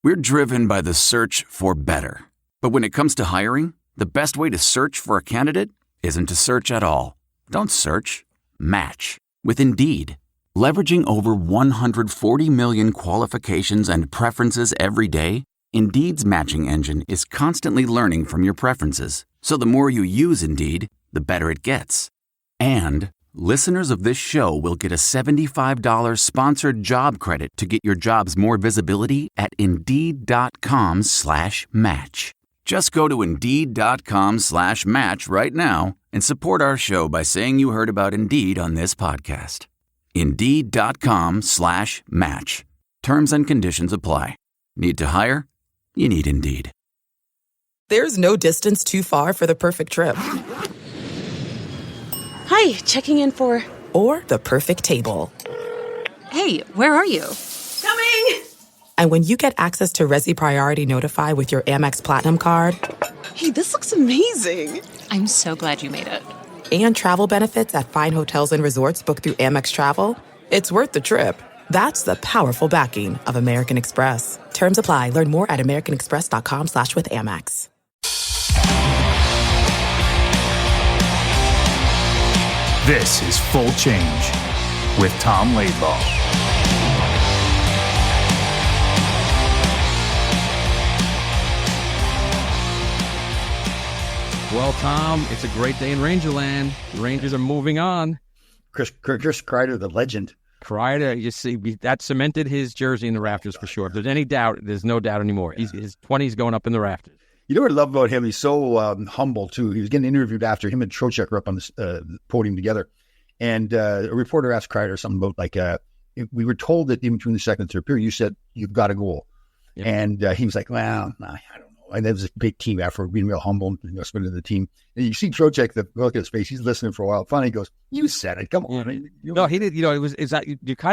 We're driven by the search for better. But when it comes to hiring, the best way to search for a candidate isn't to search at all. Don't search. Match with Indeed. Leveraging over 140 million qualifications and preferences every day, Indeed's matching engine is constantly learning from your preferences. So the more you use Indeed, the better it gets. And listeners of this show will get a $75 sponsored job credit to get your jobs more visibility at Indeed.com/match. Just go to Indeed.com/match right now and support our show by saying you heard about Indeed on this podcast. Indeed.com/match. Terms and conditions apply. Need to hire? You need Indeed. There's no distance too far for the perfect trip. Hi, checking in for... Or the perfect table. Hey, where are you? Coming! And when you get access to Resi Priority Notify with your Amex Platinum card... Hey, this looks amazing! I'm so glad you made it. And travel benefits at fine hotels and resorts booked through Amex Travel, it's worth the trip. That's the powerful backing of American Express. Terms apply. Learn more at americanexpress.com/withAmex. This is Full Change with Tom Laidlaw. Well, Tom, it's a great day in Rangerland. The Rangers are moving on. Chris Kreider, the legend. Kreider, you see, that cemented his jersey in the rafters for sure. If there's any doubt, there's no doubt anymore. His 20's going up in the rafters. You know what I love about him? He's so humble, too. He was getting interviewed after him and Trocheck were up on the podium together. And a reporter asked Kreider something about, like, we were told that in between the second and third period, you said, you've got a goal. Yep. And he was like, well, I don't know. And there was a big team effort, being real humble, spending the team. And you see Trocheck, the look at his face, he's listening for a while. Finally, he goes, you said it. Come on. No, he did. You're kind of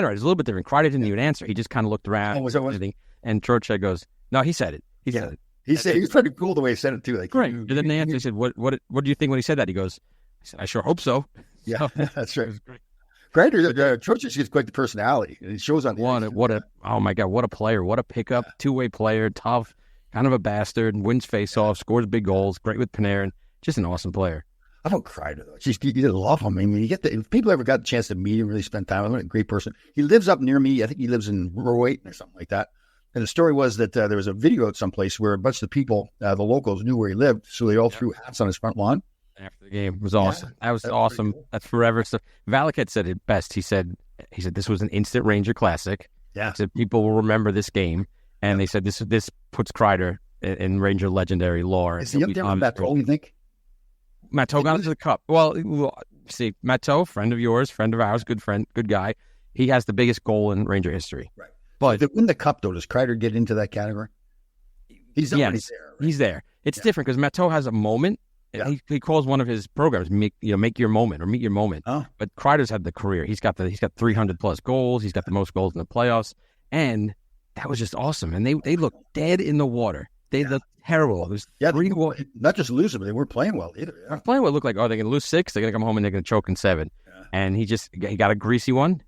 right. It's a little bit different. Kreider didn't even answer. He just kind of looked around. Oh, was that what? And Trocheck goes, no, he said it. He said it. He was pretty cool the way he said it, too. Like, right. And then the answer, he said, what do you think when he said that? He goes, I said, I sure hope so. Yeah, that's right. Kreider, Trocheck has quite the personality. And it shows on the oh my God, what a player. What a pickup. Two-way player, tough, kind of a bastard, wins face-off, scores big goals, great with Panarin. Just an awesome player. I don't Kreider, though. You love him. I mean, if people ever got the chance to meet him, really spend time with him, a great person. He lives up near me. I think he lives in Roy or something like that. And the story was that there was a video at some place where a bunch of the people, the locals, knew where he lived, so they all threw hats on his front lawn. After the game. It was awesome. That was awesome. Cool. That's forever stuff. Valak had said it best. He said this was an instant Ranger classic. Yeah. He said people will remember this game. And they said this puts Kreider in Ranger legendary lore. Is he up there with Matteau, you think? Matteau got into the cup. Well, see, Matteau, friend of yours, friend of ours, good friend, good guy. He has the biggest goal in Ranger history. Right. But to win the cup, though, does Kreider get into that category? He's there. Right? He's there. It's different because Matteau has a moment. Yeah. He calls one of his programs make your moment or meet your moment. Oh. But Kreider's had the career. He's got 300 plus goals. He's got the most goals in the playoffs, and that was just awesome. And they looked dead in the water. They looked terrible. It was not just losing, but they weren't playing well either. Yeah. Playing well looked like, they're going to lose 6. They're going to come home and they're going to choke in 7. Yeah. And he got a greasy one.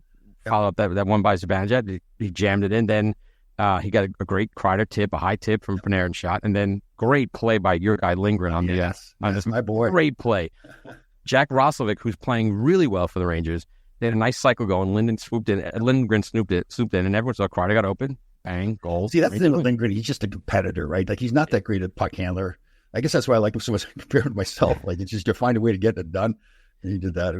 Followed up that one by Zibanejad. He jammed it in. Then he got a great Kreider tip, a high tip from Panarin shot, and then great play by your guy Lindgren on this. My boy. Great play. Jack Roslovic, who's playing really well for the Rangers, they had a nice cycle going. Lindgren swooped in, and everyone saw Kreider got open. Bang, goal. See, that's the thing with Lindgren. He's just a competitor, right? Like, he's not that great a puck handler. I guess that's why I like him so much compared to myself. Like, it's just you find a way to get it done. And he did that.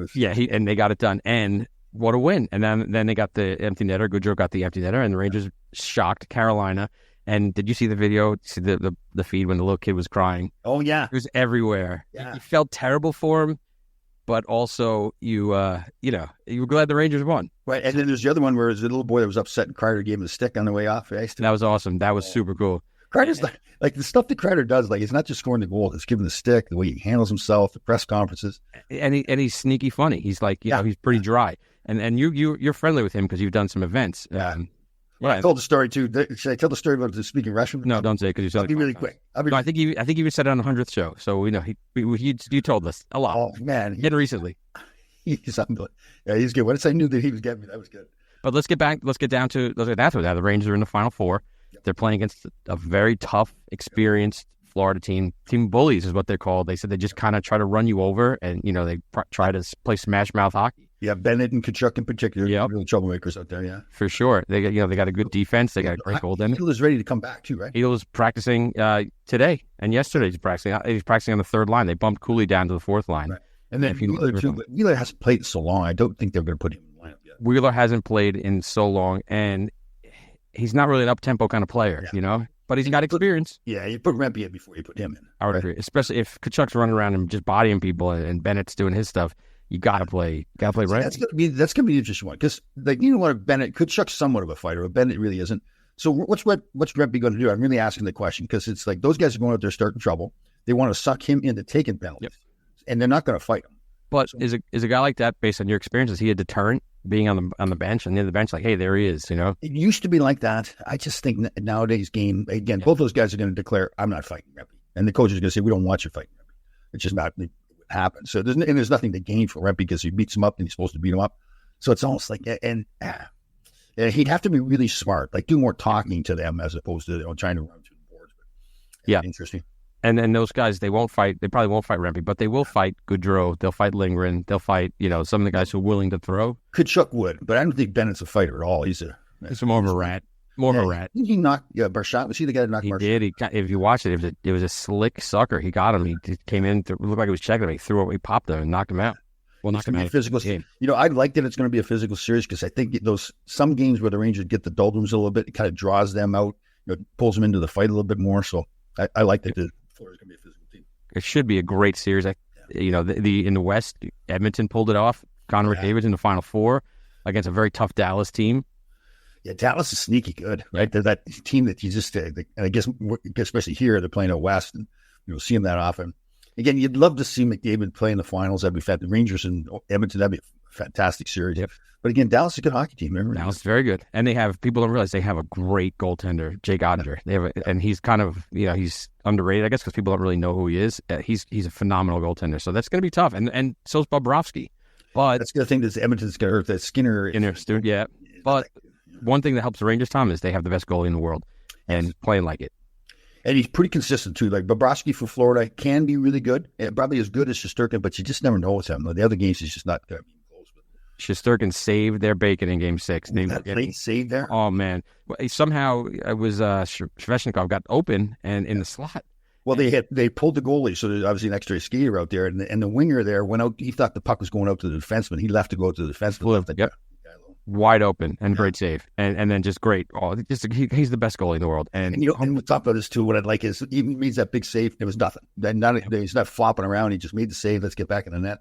And they got it done. And what a win. And then they got the empty netter. Goodrow got the empty netter, and the Rangers shocked Carolina. And did you see the video? See the feed when the little kid was crying? Oh, yeah. It was everywhere. Yeah. You felt terrible for him, but also you were glad the Rangers won. Right, and then there's the other one where there's a little boy that was upset and Kreider gave him a stick on the way off. That was awesome. That was super cool. Kreider's like the stuff that Kreider does, like, it's not just scoring the goal, it's giving the stick, the way he handles himself, the press conferences. And he's sneaky funny. He's like, he's pretty dry. And you're friendly with him because you've done some events. Yeah. I told the story too. Should I tell the story about the speaking Russian? No, don't say it because you said I'll be really quick. No, I think you said it on the 100th show. So you told us a lot. Oh man, recently. He's unbelievable. Yeah, good. Once I knew that he was getting me, that was good. But let's get down to that. The Rangers are in the Final Four. They're playing against a very tough, experienced Florida team. Team bullies is what they're called. They said they just kind of try to run you over, and they try to play smash mouth hockey. Yeah, Bennett and Kachuk in particular, Yep. really troublemakers out there. Yeah, For sure. They got a good defense. They got a great goaltender. Heal is ready to come back too, right? Heal is practicing today and yesterday. He's practicing. He's practicing on the third line. They bumped Cooley down to the fourth line. Right. And then Wheeler too. But Wheeler hasn't played so long. I don't think they're going to put him in the lineup yet. Wheeler hasn't played in so long, and he's not really an up-tempo kind of player, But he's got experience. Yeah, you put Rempe in before you put him in. I would agree, especially if Kachuk's running around and just bodying people, and Bennett's doing his stuff. You gotta play right. That's gonna be an interesting one because Bennett, Kachuk's somewhat of a fighter, but Bennett really isn't. So what's Rempe going to do? I'm really asking the question because it's like those guys are going out there starting trouble. They want to suck him into taking penalties, and they're not going to fight him. But is a guy like that, based on your experience, is he a deterrent being on the bench and near the bench? Like, hey, there he is. It used to be like that. I just think nowadays game again, both those guys are going to declare, "I'm not fighting Rempe," and the coach is going to say, "We don't want you fighting Rempe." It's just not. Happen. So there's nothing to gain for Rempe because he beats him up and he's supposed to beat him up. So it's almost like, and he'd have to be really smart, like do more talking to them as opposed to trying to run through the boards. But, interesting. And then those guys, they probably won't fight Rempe, but they will fight Goudreau. They'll fight Lindgren. They'll fight, some of the guys who are willing to throw. Kachuk would, but I don't think Bennett's a fighter at all. He's more of a rat. More of a rat. He knocked Barshot. Was he the guy that knocked Barshot? He did. If you watch it, it was a slick sucker. He got him. He came in. It looked like he was checking him. He popped him and knocked him out. Well, knocked him out. Physical. I like that it's going to be a physical series because I think some games where the Rangers get the doldrums a little bit, it kind of draws them out, pulls them into the fight a little bit more. So I like that the Florida's going to be a physical team. It should be a great series. In the West, Edmonton pulled it off. Connor McDavid's in the Final Four against a very tough Dallas team. Yeah, Dallas is sneaky good, right? They're that team that you just, and I guess, especially here, they're playing out West, and see them that often. Again, you'd love to see McDavid play in the finals. That'd be the Rangers and Edmonton. That'd be a fantastic series. Yep. But again, Dallas is a good hockey team. Remember? Dallas is very good, and people don't realize they have a great goaltender, Jake Ottinger. They have, and he's kind of, he's underrated, I guess, because people don't really know who he is. He's a phenomenal goaltender, so that's going to be tough. And so's Bobrovsky. But that's the thing that Edmonton's going to hurt. That Skinner, yeah, but. One thing that helps the Rangers, Tom, is they have the best goalie in the world and playing like it. And he's pretty consistent, too. Like Bobrovsky for Florida can be really good. Probably as good as Shesterkin, but you just never know what's happening. The other games, he's just not going to be close. Shesterkin saved their bacon in Game 6. That late save there? Oh, man. Somehow, it was Svechnikov got open and in the slot. Well, they pulled the goalie, so there's obviously an extra skater out there. And the winger there went out. He thought the puck was going out to the defenseman. He left to go to the defenseman. Yep. Wide open and great save, and then just great. Oh, he's the best goalie in the world. And on top of this too, what I'd like is he made that big save. It was nothing. He's not flopping around. He just made the save. Let's get back in the net.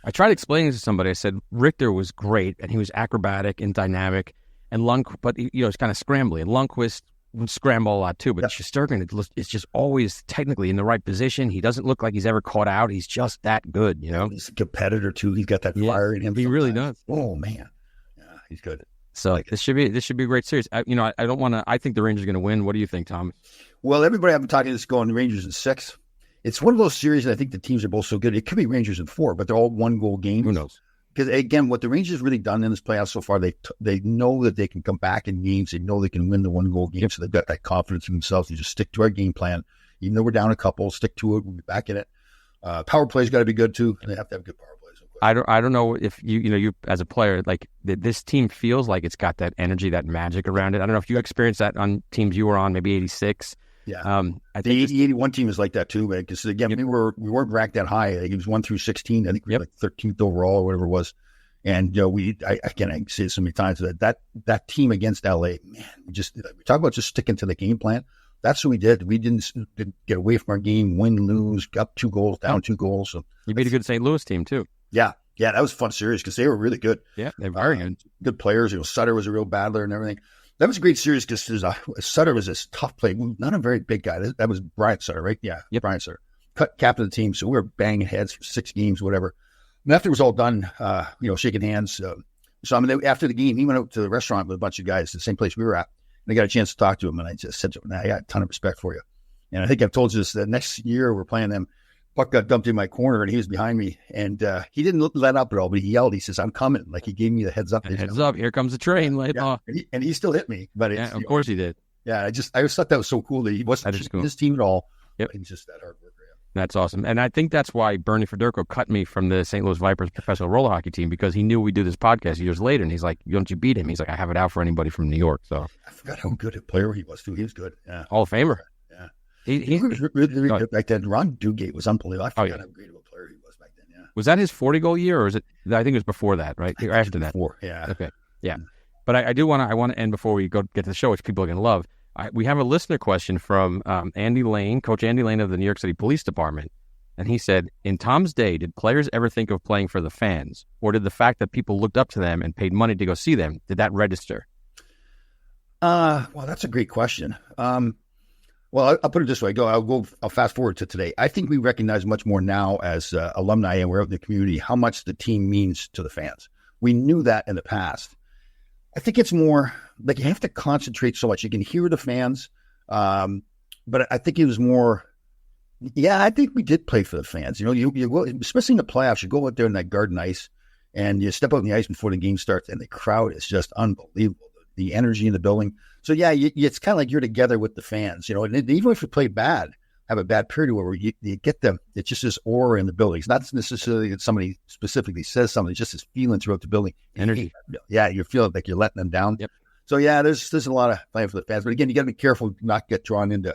I tried explaining to somebody. I said Richter was great, and he was acrobatic and dynamic, and but he's kind of scrambly. And Lundqvist would scramble a lot too. But Shesterkin is just always technically in the right position. He doesn't look like he's ever caught out. He's just that good. He's a competitor too. He's got that fire in him. He really does. Oh man. He's good. So this should be a great series. I don't want to. I think the Rangers are going to win. What do you think, Tom? Well, everybody I've been talking to is going Rangers in 6. It's one of those series, and I think the teams are both so good. It could be Rangers in 4, but they're all 1-goal games. Who knows? Because again, what the Rangers really done in this playoff so far, they know that they can come back in games. They know they can win the 1-goal game, so they've got that confidence in themselves. They just stick to our game plan, even though we're down a couple. Stick to it. We'll be back in it. Power play's got to be good too, and they have to have good power plays. I don't know if you as a player, like this team feels like it's got that energy, that magic around it. I don't know if you experienced that on teams you were on, maybe 86. Yeah. I the think 81 team is like that too, man. Because again, we weren't ranked that high. It was 1 through 16. I think we were like 13th overall or whatever it was. And I say it so many times that team against LA, man, we talk about just sticking to the game plan. That's what we did. We didn't get away from our game, win, lose, up 2 goals, down 2 goals. So you beat a good St. Louis team too. Yeah, that was a fun series because they were really good. Yeah, they're very good. Good players. Sutter was a real battler and everything. That was a great series because Sutter was this tough player. Not a very big guy. That was Brian Sutter, right? Yeah, yep. Brian Sutter. Captain of the team. So we were banging heads for 6 games, whatever. And after it was all done, shaking hands. After the game, he went out to the restaurant with a bunch of guys, the same place we were at. And I got a chance to talk to him, and I just said to him, I got a ton of respect for you. And I think I've told you this, the next year we're playing them. Puck got dumped in my corner, and he was behind me. And he didn't let up at all, but he yelled. He says, I'm coming. Like he gave me the heads up. Heads up. Here comes the train. Laidlaw. Yeah. And he still hit me. But of course he did. Yeah. I always thought that was so cool that he wasn't That is cool. his team at all. Yep. He's just that hard worker. Yeah. That's awesome. And I think that's why Bernie Federico cut me from the St. Louis Vipers professional roller hockey team, because he knew we'd do this podcast years later. And he's like, don't you beat him? He's like, I have it out for anybody from New York. So I forgot how good a player he was, too. He was good. Yeah. Hall of Famer. Yeah. He was really good back then. Ron Dugate was unbelievable. I forgot how great of a player he was back then. Yeah. Was that his 40-goal year, or is it? I think it was before that, right? Or after that. Before. Yeah. Okay. Yeah. But I want to end before we get to the show, which people are going to love. We have a listener question from Andy Lane, Coach Andy Lane of the New York City Police Department. And he said, in Tom's day, did players ever think of playing for the fans? Or did the fact that people looked up to them and paid money to go see them, did that register? Well, that's a great question. Well, I'll put it this way. I'll fast forward to today. I think we recognize much more now as alumni and we're out in the community how much the team means to the fans. We knew that in the past. I think it's more like you have to concentrate so much. You can hear the fans, but I think it was more. Yeah, I think we did play for the fans. You know, you go, especially in the playoffs, you go out there in that garden ice and you step out on the ice before the game starts and the crowd is just unbelievable. The energy in the building. So yeah, it's kind of like you're together with the fans, you know, and even if you play bad, have a bad period where you get them, it's just this aura in the building. It's not necessarily that somebody specifically says something, it's just this feeling throughout the building. Energy. Yeah, you feel like you're letting them down. Yep. So yeah, there's a lot of playing for the fans. But again, you got to be careful not get drawn into,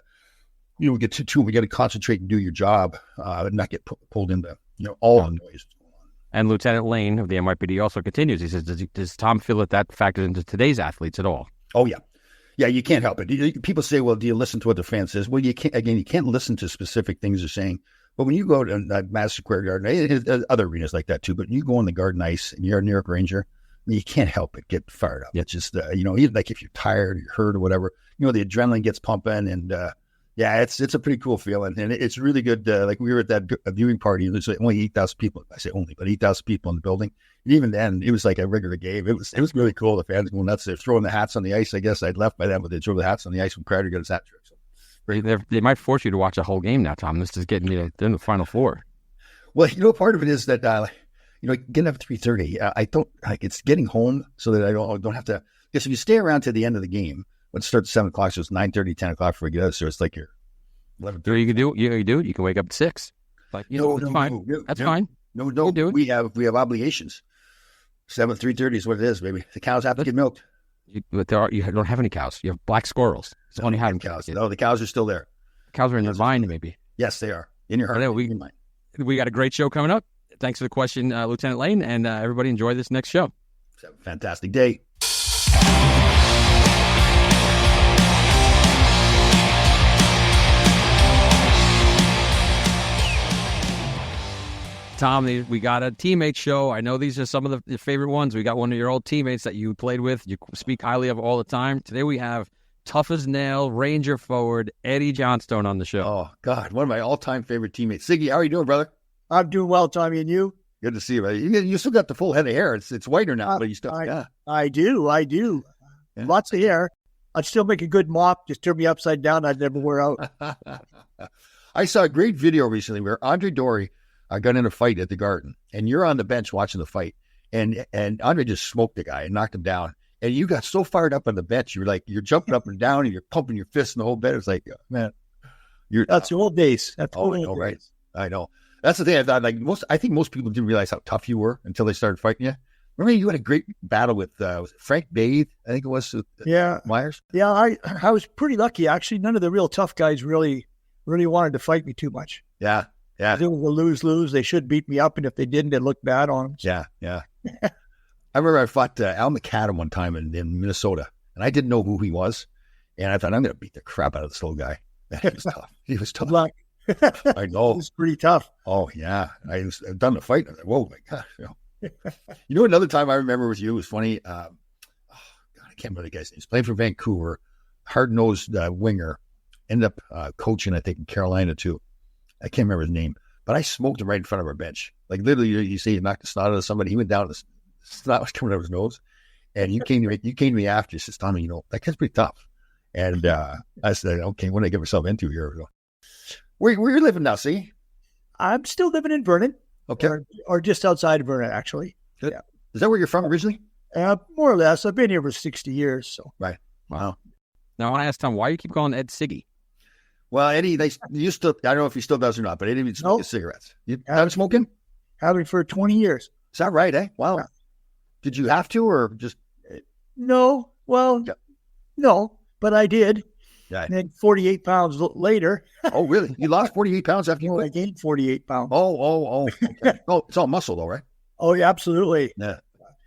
we get too, we got to concentrate and do your job, and not get pulled into, all the noise. And Lieutenant Lane of the NYPD also continues. He says, does Tom feel that factors into today's athletes at all? Oh, yeah. Yeah, you can't help it. People say, well, do you listen to what the fan says? Well, you can't listen to specific things they're saying. But when you go to Madison Square Garden, other arenas like that too, but you go on the garden ice and you're a New York Ranger, you can't help but get fired up. Yep. It's just, even like if you're tired or you're hurt or whatever, the adrenaline gets pumping and, yeah, it's a pretty cool feeling, and it's really good. Like we were at that viewing party, there's only 8,000 people. I say only, but 8,000 people in the building. And even then, it was like a regular game. It was really cool. The fans going nuts. They're throwing the hats on the ice. I guess I'd left by then, but they throw the hats on the ice when Kreider got his hat trick. So they might force you to watch a whole game now, Tom. This is getting you in the Final Four. Well, part of it is that getting up at 3:30. I don't like it's getting home so that I don't have to. Because if you stay around to the end of the game. It starts at 7 o'clock, so it's 9:30, 10 o'clock before we get out. So it's like you're 11. You can do it. You can wake up at 6. Like it's fine. That's fine. No. Do it. We have obligations. 3:30 is what it is, baby. The cows have to get milked. But you don't have any cows. You have black squirrels. It's only having cows. No, the cows are still there. The cows are in the vine, maybe. Yes, they are in your heart. In mind. We got a great show coming up. Thanks for the question, Lieutenant Lane, and everybody enjoy this next show. Have a fantastic day. Tom, we got a teammate show. I know these are some of your favorite ones. We got one of your old teammates that you played with. You speak highly of all the time. Today we have tough as nail Ranger forward Eddie Johnstone on the show. Oh, God, one of my all-time favorite teammates. Siggy, how are you doing, brother? I'm doing well, Tommy, and you? Good to see you, brother. You still got the full head of hair. It's whiter now, but you still I do. Yeah. Lots of hair. I'd still make a good mop. Just turn me upside down. I'd never wear out. I saw a great video recently where Andre Dory got in a fight at the Garden, and you're on the bench watching the fight, and Andre just smoked the guy and knocked him down, and you got so fired up on the bench, you're jumping up and down, and you're pumping your fists in the whole bed. It's like, man, that's the old days. That's I know, right? I know. That's the thing. I thought, I think most people didn't realize how tough you were until they started fighting you. Remember, you had a great battle with Frank Bathe, I think it was. Myers. Yeah, I was pretty lucky actually. None of the real tough guys really wanted to fight me too much. Yeah. Yeah. It was lose. They should beat me up, and if they didn't, it looked bad on them. So. Yeah. I remember I fought Al McAdam one time in Minnesota, and I didn't know who he was, and I thought, I'm going to beat the crap out of this little guy. He was tough. Good luck. I know. It was pretty tough. Oh, yeah. I've done the fight. And I was like, whoa, my gosh. Another time I remember with you was funny. God, I can't remember the guy's name. He's playing for Vancouver, hard-nosed winger. Ended up coaching, I think, in Carolina, too. I can't remember his name, but I smoked him right in front of our bench. Like literally, you see, he knocked the snot out of somebody. He went down, the snot was coming out of his nose, and you came to me after. You said, "Tommy, that kid's pretty tough." And I said, "Okay, what did I get myself into here?" Where you living now? See, I'm still living in Vernon, okay, or just outside of Vernon, actually. Good. Yeah. Is that where you're from originally? More or less. I've been here for 60 years. So right. Wow. Now, I want to ask Tom, why you keep calling Ed Siggy? Well, Eddie, they used to, I don't know if he still does or not, but Eddie would smoke his cigarettes. You haven't smoking? Having for 20 years. Is that right, eh? Wow. Yeah. Did you have to or just? No. Well, no, but I did. Yeah. And then 48 pounds later. Oh, really? You lost 48 pounds after you I quit? gained 48 pounds. Oh. Okay. Oh, it's all muscle though, right? Oh, yeah, absolutely. Yeah.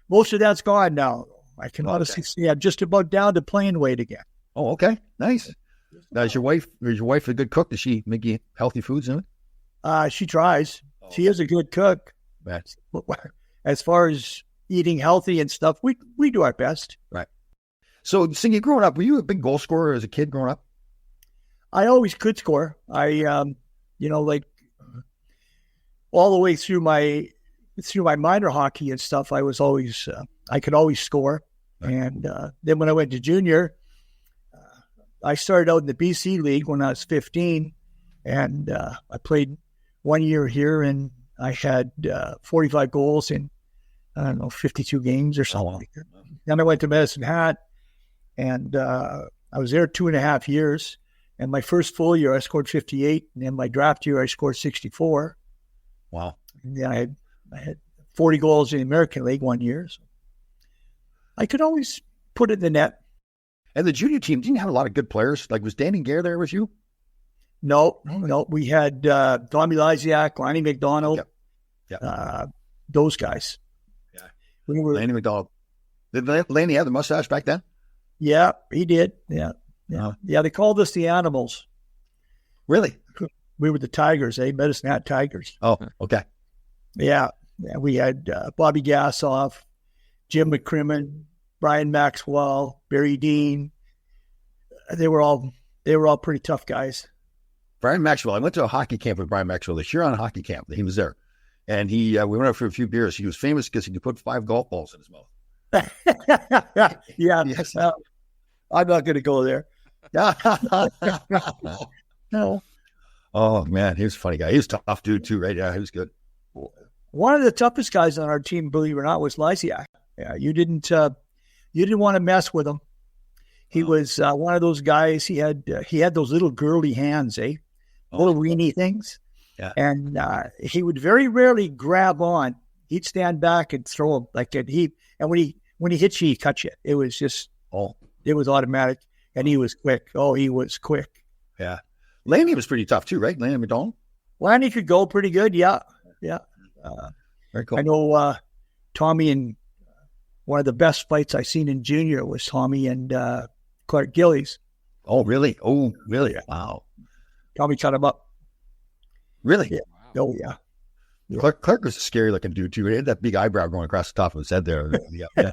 Most of that's gone now. I can honestly say I'm just about down to playing weight again. Oh, okay. Nice. Now, is your wife a good cook? Does she make you healthy foods in it? She tries. She is a good cook. Right. As far as eating healthy and stuff, we do our best. Right. So, Siggy, growing up, were you a big goal scorer as a kid growing up? I always could score. I, like all the way through my minor hockey and stuff, I was always, I could always score. Right. And then when I went to junior, I started out in the BC League when I was 15, and I played 1 year here, and I had 45 goals in, 52 games or something. Oh, wow. Then I went to Medicine Hat, and I was there 2.5 years. And my first full year, I scored 58, and then my draft year, I scored 64. Wow. And then I had 40 goals in the American League 1 year. So I could always put it in the net. And the junior team didn't have a lot of good players. Like, was Danny Gare there with you? No. We had Tommy Lysiak, Lanny McDonald, those guys. Yeah. Lanny McDonald. Did Lanny have the mustache back then? Yeah, he did. Yeah. Yeah. Yeah, they called us the Animals. Really? We were the Tigers, Medicine Hat Tigers. Oh, okay. Yeah. We had Bobby Gassoff, Jim McCrimmon, Brian Maxwell, Barry Dean. They were all pretty tough guys. Brian Maxwell. I went to a hockey camp with Brian Maxwell, the Huron hockey camp. He was there. And we went out for a few beers. He was famous because he could put 5 golf balls in his mouth. Yeah. Yes. I'm not going to go there. No. Oh, man. He was a funny guy. He was a tough dude, too, right? Yeah, he was good. One of the toughest guys on our team, believe it or not, was Lysiak. Yeah, you didn't want to mess with him. He was one of those guys. He had those little girly hands, little weenie things. Yeah. And he would very rarely grab on. He'd stand back and throw him and when he hit you, he cut you. It was just it was automatic, and he was quick. Oh, he was quick. Yeah. Lanny was pretty tough too, right? Lanny McDonald. Lanny could go pretty good. Yeah. Very cool. I know Tommy, and one of the best fights I seen in junior was Tommy and Clark Gillies. Oh, really? Oh, really? Wow. Tommy cut him up. Really? Yeah. Oh, yeah. Clark was a scary looking dude too. He had that big eyebrow going across the top of his head there. Yeah.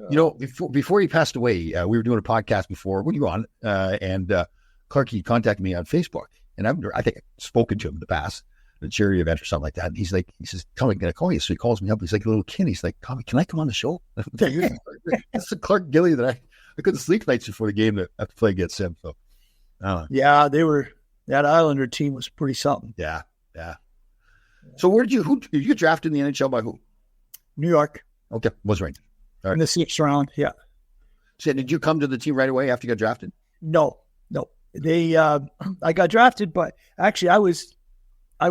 Oh. Before he passed away, we were doing a podcast before when you were on, and Clark, he contacted me on Facebook, and I think I've spoken to him in the past, a charity event or something like that. And he says, Tommy, can I call you? So he calls me up. He's like a little kid. He's like, Tommy, can I come on the show? That's the Clark Gilly that I couldn't sleep nights before the game to have to play against him. So, yeah, that Islander team was pretty something. Yeah. So who did you get drafted in the NHL by who? New York. Okay, was right. All right. In the 6th round, yeah. So did you come to the team right away after you got drafted? No. I got drafted, but actually I was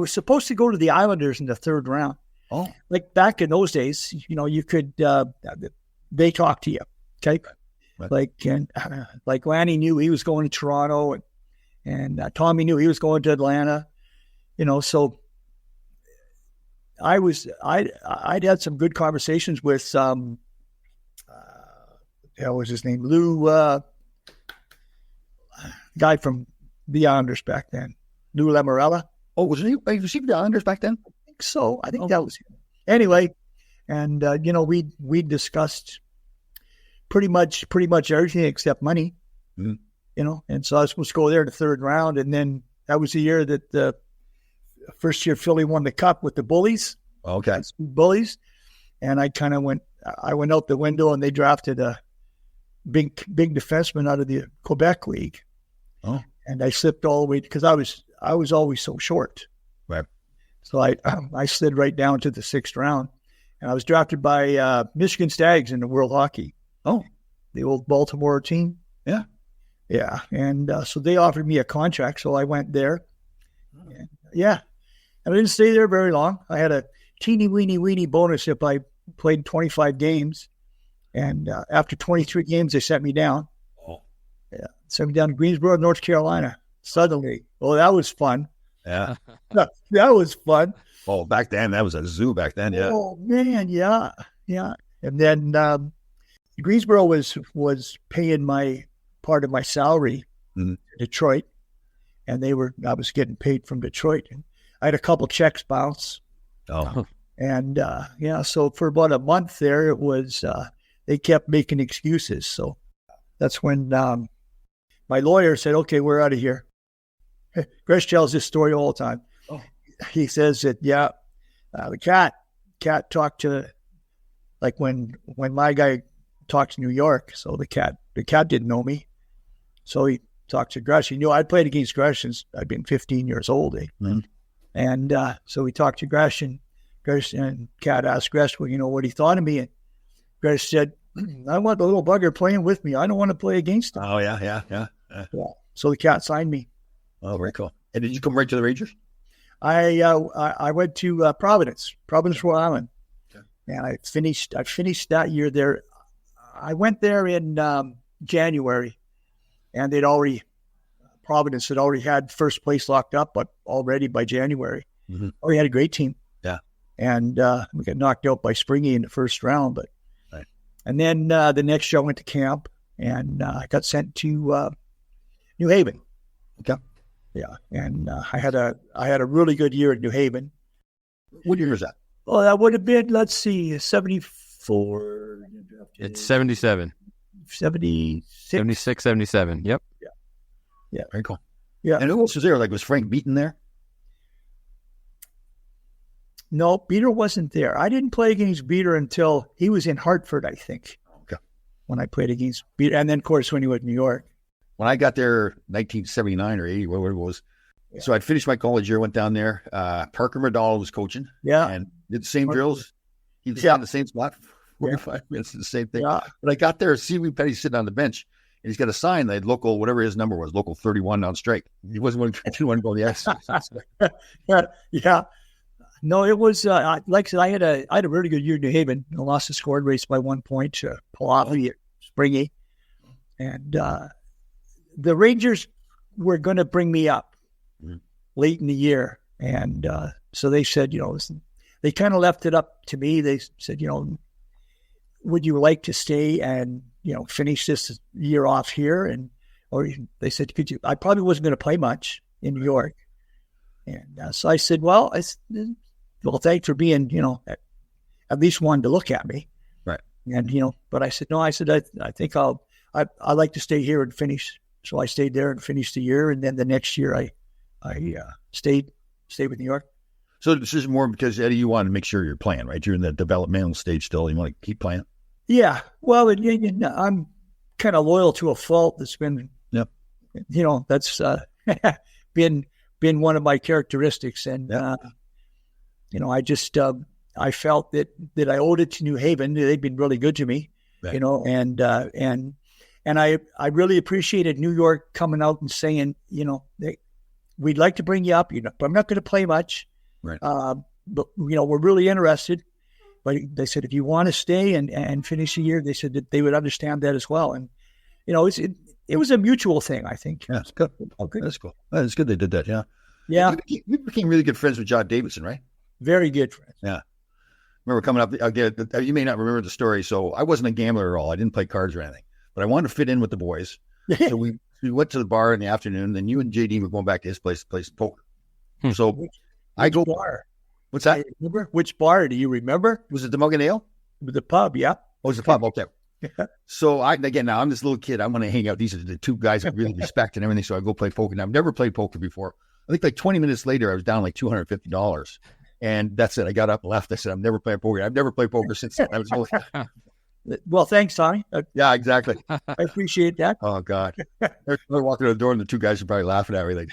supposed to go to the Islanders in the 3rd round. Oh, like back in those days, you could they talk to you, okay? Right. Like Lanny knew he was going to Toronto, and Tommy knew he was going to Atlanta, so. I'd had some good conversations with what was his name? Lou, guy from the Islanders back then. Lou Lamorella. Oh, was he the Islanders back then? I think so. I think that was him. Anyway, and we discussed pretty much everything except money. Mm-hmm. And so I was supposed to go there in the 3rd round, and then that was the year that the first year Philly won the cup with the Bullies. Okay. Bullies. And I went out the window, and they drafted a big defenseman out of the Quebec League. Oh. And I slipped all the way because I was always so short. Right. So I slid right down to the 6th round, and I was drafted by Michigan Stags in the World Hockey. Oh. The old Baltimore team. Yeah. Yeah. And so they offered me a contract. So I went there. And, yeah. And I didn't stay there very long. I had a teeny weeny bonus if I played 25 games. And after 23 games, they sent me down. Oh. Yeah. Sent me down to Greensboro, North Carolina. Suddenly. Oh, that was fun. Yeah. That was fun. Oh, back then, that was a zoo back then, yeah. Oh, man, yeah. Yeah. And then Greensboro was paying my part of my salary in Detroit. And I was getting paid from Detroit. And I had a couple checks bounce. Oh. And, so for about a month there, it was, they kept making excuses. So that's when my lawyer said, okay, we're out of here. Gresh tells this story all the time. Oh. He says that, the cat talked to, like when my guy talked to New York, so the cat didn't know me. So he talked to Gresh. He knew I'd played against Gresh since I'd been 15 years old. Mm-hmm. And so we talked to Gresh, and Cat asked Gresh, well, what he thought of me. And Gresh said, I want the little bugger playing with me. I don't want to play against him. Oh, yeah. So the Cat signed me. Oh, very cool. And did you come right to the Rangers? I went to Providence, Rhode Island. Okay. And I finished that year there. I went there in January, and Providence had already had first place locked up, but already by January. Mm-hmm. We had a great team. Yeah. And we got knocked out by Springy in the first round. But right. And then the next year I went to camp, and I got sent to New Haven. Okay. Yeah. And I had a really good year at New Haven. What year was that? Oh, that would have been, let's see, 74. It's 77. 76. 76, 77. Yep. Yeah. Very cool. Yeah. And who else was there? Like, was Frank Beaton there? No, Beater wasn't there. I didn't play against Beater until he was in Hartford, I think. Okay. When I played against Beater. And then, of course, when he was in New York. When I got there, 1979 or 80, whatever it was. Yeah. So I'd finished my college year, went down there. Parker McDonald was coaching. Yeah. And did the same drills. He was in the same spot for 45 minutes, the same thing. Yeah. But I got there, see Petty sitting on the bench. And he's got a sign that local, whatever his number was, local 31 on strike. He didn't want to go to the exercise. Yeah. No, it was, like I said, I had a really good year in New Haven. I lost the scored race by 1 point to Palafi at Springy. And the Rangers were going to bring me up late in the year. And so they said, they kind of left it up to me. They said, would you like to stay and, finish this year off here? Or they said, could you? I probably wasn't going to play much in New York. And so I said, well, thanks for being, at least one to look at me. Right. And, but I said, no, I think I'd like to stay here and finish. So I stayed there and finished the year. And then the next year I stayed with New York. So this is more because, Eddie, you want to make sure you're playing, right? You're in the developmental stage still. You want to keep playing? Yeah. Well, I'm kind of loyal to a fault that's been, that's been one of my characteristics. And, I just, I felt that I owed it to New Haven. They'd been really good to me, right. And I really appreciated New York coming out and saying, we'd like to bring you up, but I'm not going to play much. Right. But, we're really interested. But they said, if you want to stay and finish the year, they said that they would understand that as well. And, it was a mutual thing, I think. Yeah, it's good. Okay, that's cool. It's good they did that, yeah. Yeah. You became really good friends with John Davidson, right? Very good friends. Yeah. Remember coming up, you may not remember the story. So I wasn't a gambler at all. I didn't play cards or anything. But I wanted to fit in with the boys. So we went to the bar in the afternoon. Then you and JD were going back to his place to play some poker. So which bar? What's that? Remember? Which bar? Do you remember? Was it the Mug and Ale? The pub, yeah. Oh, it was the pub. Okay. So now I'm this little kid. I want to hang out. These are the two guys I really respect and everything. So I go play poker. And I've never played poker before. I think like 20 minutes later, I was down like $250. And that's it. I got up and left. I said, I'm never playing poker. I've never played poker since I was old. Well, thanks, Tommy. Yeah, exactly. I appreciate that. Oh, God. They're walking to the door and the two guys are probably laughing at me like,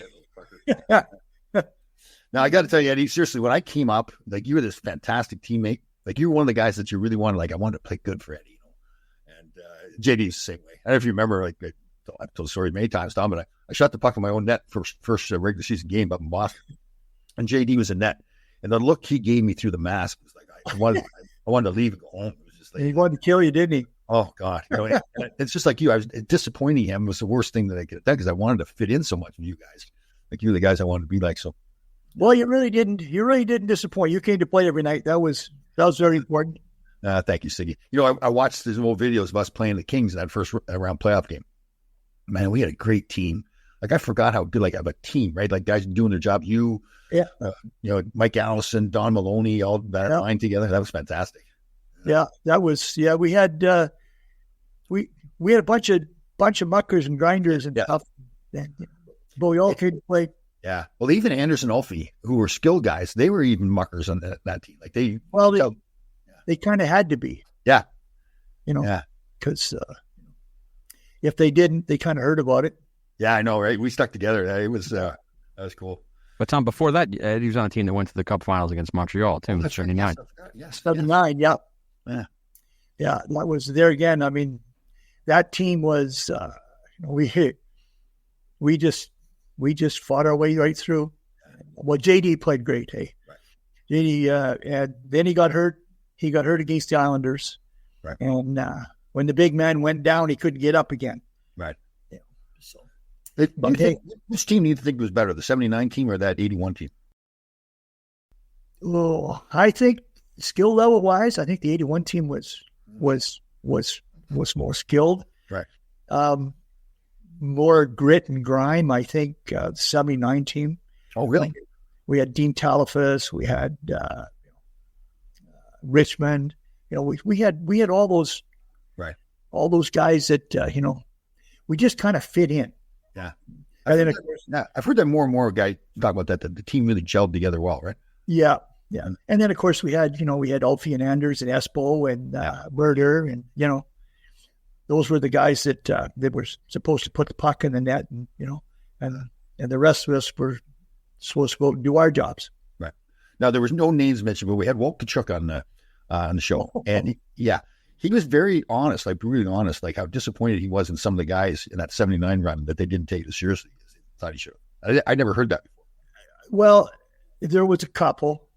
Now, I got to tell you, Eddie, seriously, when I came up, like, you were this fantastic teammate. Like, you were one of the guys that you really wanted. Like, I wanted to play good for Eddie. And JD is the same way. I don't know if you remember, like I've told the story many times, Tom, but I shot the puck in my own net first regular season game up in Boston. And JD was in net. And the look he gave me through the mask was like, I wanted to leave and go home. It was just like, He wanted to kill you, didn't he? oh, God. And it's just like you. I was disappointing him was the worst thing that I could have done because I wanted to fit in so much with you guys. Like, you're the guys I wanted to be like. So, well, you really didn't disappoint. You came to play every night. That was very important. thank you, Siggy. I watched these old videos of us playing the Kings in that first round playoff game. Man, we had a great team. Like, I forgot how good, of a team, right? Like, guys doing their job. Mike Allison, Don Maloney, all that line together. That was fantastic. Yeah, that was, we had, we had a bunch of muckers and grinders and stuff. But we all came to play. Yeah. Well, even Anderson Ulfie, who were skilled guys, they were even muckers on that team. Like, they kind of had to be. Yeah. Because if they didn't, they kind of heard about it. Yeah, I know, right? We stuck together. It was that was cool. But Tom, before that, he was on a team that went to the Cup Finals against Montreal too. That's 79. Yes, 79. Yeah. Yeah. Yeah. That was there again. I mean, that team was. We just fought our way right through. Well, JD played great. Hey, right. JD, and then he got hurt. He got hurt against the Islanders. Right. And when the big man went down, he couldn't get up again. Right. Yeah. So. Which team do you think was better, the 79 team or that 81 team? Oh, I think skill level wise, I think the 81 team was more skilled. Right. More grit and grime. I think the 79 team. Oh, really? We had Dean Talifas. We had Richmond. We had all those. Right. All those guys that we just kind of fit in. Yeah. And then, of course, I've heard that more and more guys talk about that the team really gelled together well, right? Yeah. Yeah. And then, of course, we had Ulfie and Anders and Espo and Murder and, those were the guys that were supposed to put the puck in the net and the rest of us were supposed to go and do our jobs. Right. Now, there was no names mentioned, but we had Walt Kachuk on the show. And he was very honest, like really honest, like how disappointed he was in some of the guys in that 79 run that they didn't take it seriously as he thought he should. I never heard that before. Well, there was a couple.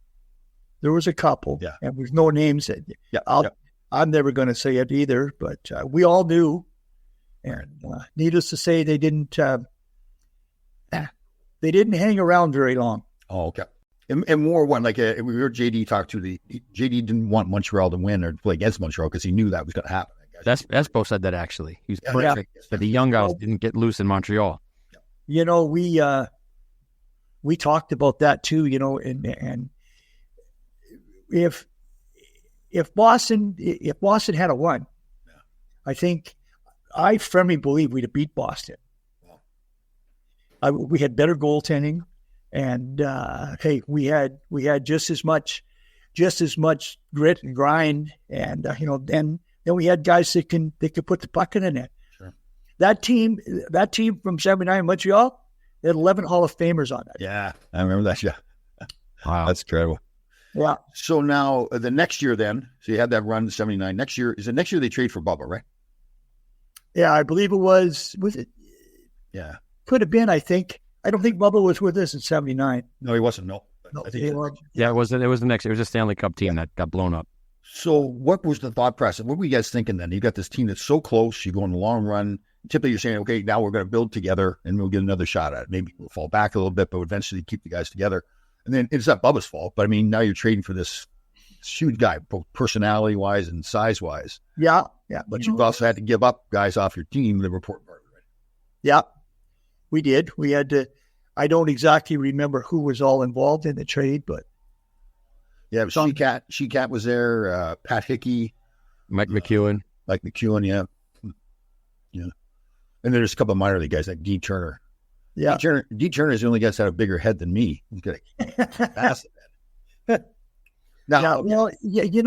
Yeah. And there's no names. I'm never going to say it either, but we all knew. And needless to say, they didn't hang around very long. Oh, okay. And more one, like we heard JD talk to JD didn't want Montreal to win or play against Montreal because he knew that was going to happen. Espo said that actually. He was perfect, but the young guys didn't get loose in Montreal. We talked about that too, and if Boston had a won, I firmly believe we'd have beat Boston. We had better goaltending, and we had just as much grit and grind, and then we had guys that could put the puck in the net. Sure. That team from 79 in Montreal, they had 11 Hall of Famers on that. Yeah, I remember that. Yeah, wow, that's incredible. Yeah. So now the next year, then, so you had that run 79. Next year they trade for Bubba, right? Yeah, I believe it was. Was it? Yeah, could have been. I think. I don't think Bubba was with us in 79. No, he wasn't. No, No, I think it was the next. It was a Stanley Cup team that got blown up. So what was the thought process? What were you guys thinking then? You got this team that's so close. You go on a long run. Typically, you're saying, okay, now we're going to build together and we'll get another shot at it. Maybe we'll fall back a little bit, but eventually keep the guys together. And then it's not Bubba's fault, but I mean, now you're trading for this huge guy, both personality-wise and size-wise. Yeah. But you've also had to give up guys off your team that were important part of it, right? Yeah, we did. We had to. I don't exactly remember who was all involved in the trade, but yeah, She-Cat was there. Pat Hickey, Mike McEwen, yeah. And there's a couple of minor league guys like Dean Turner. Yeah, Dean Turner is the only guy that's had a bigger head than me. He's got a massive head. Now,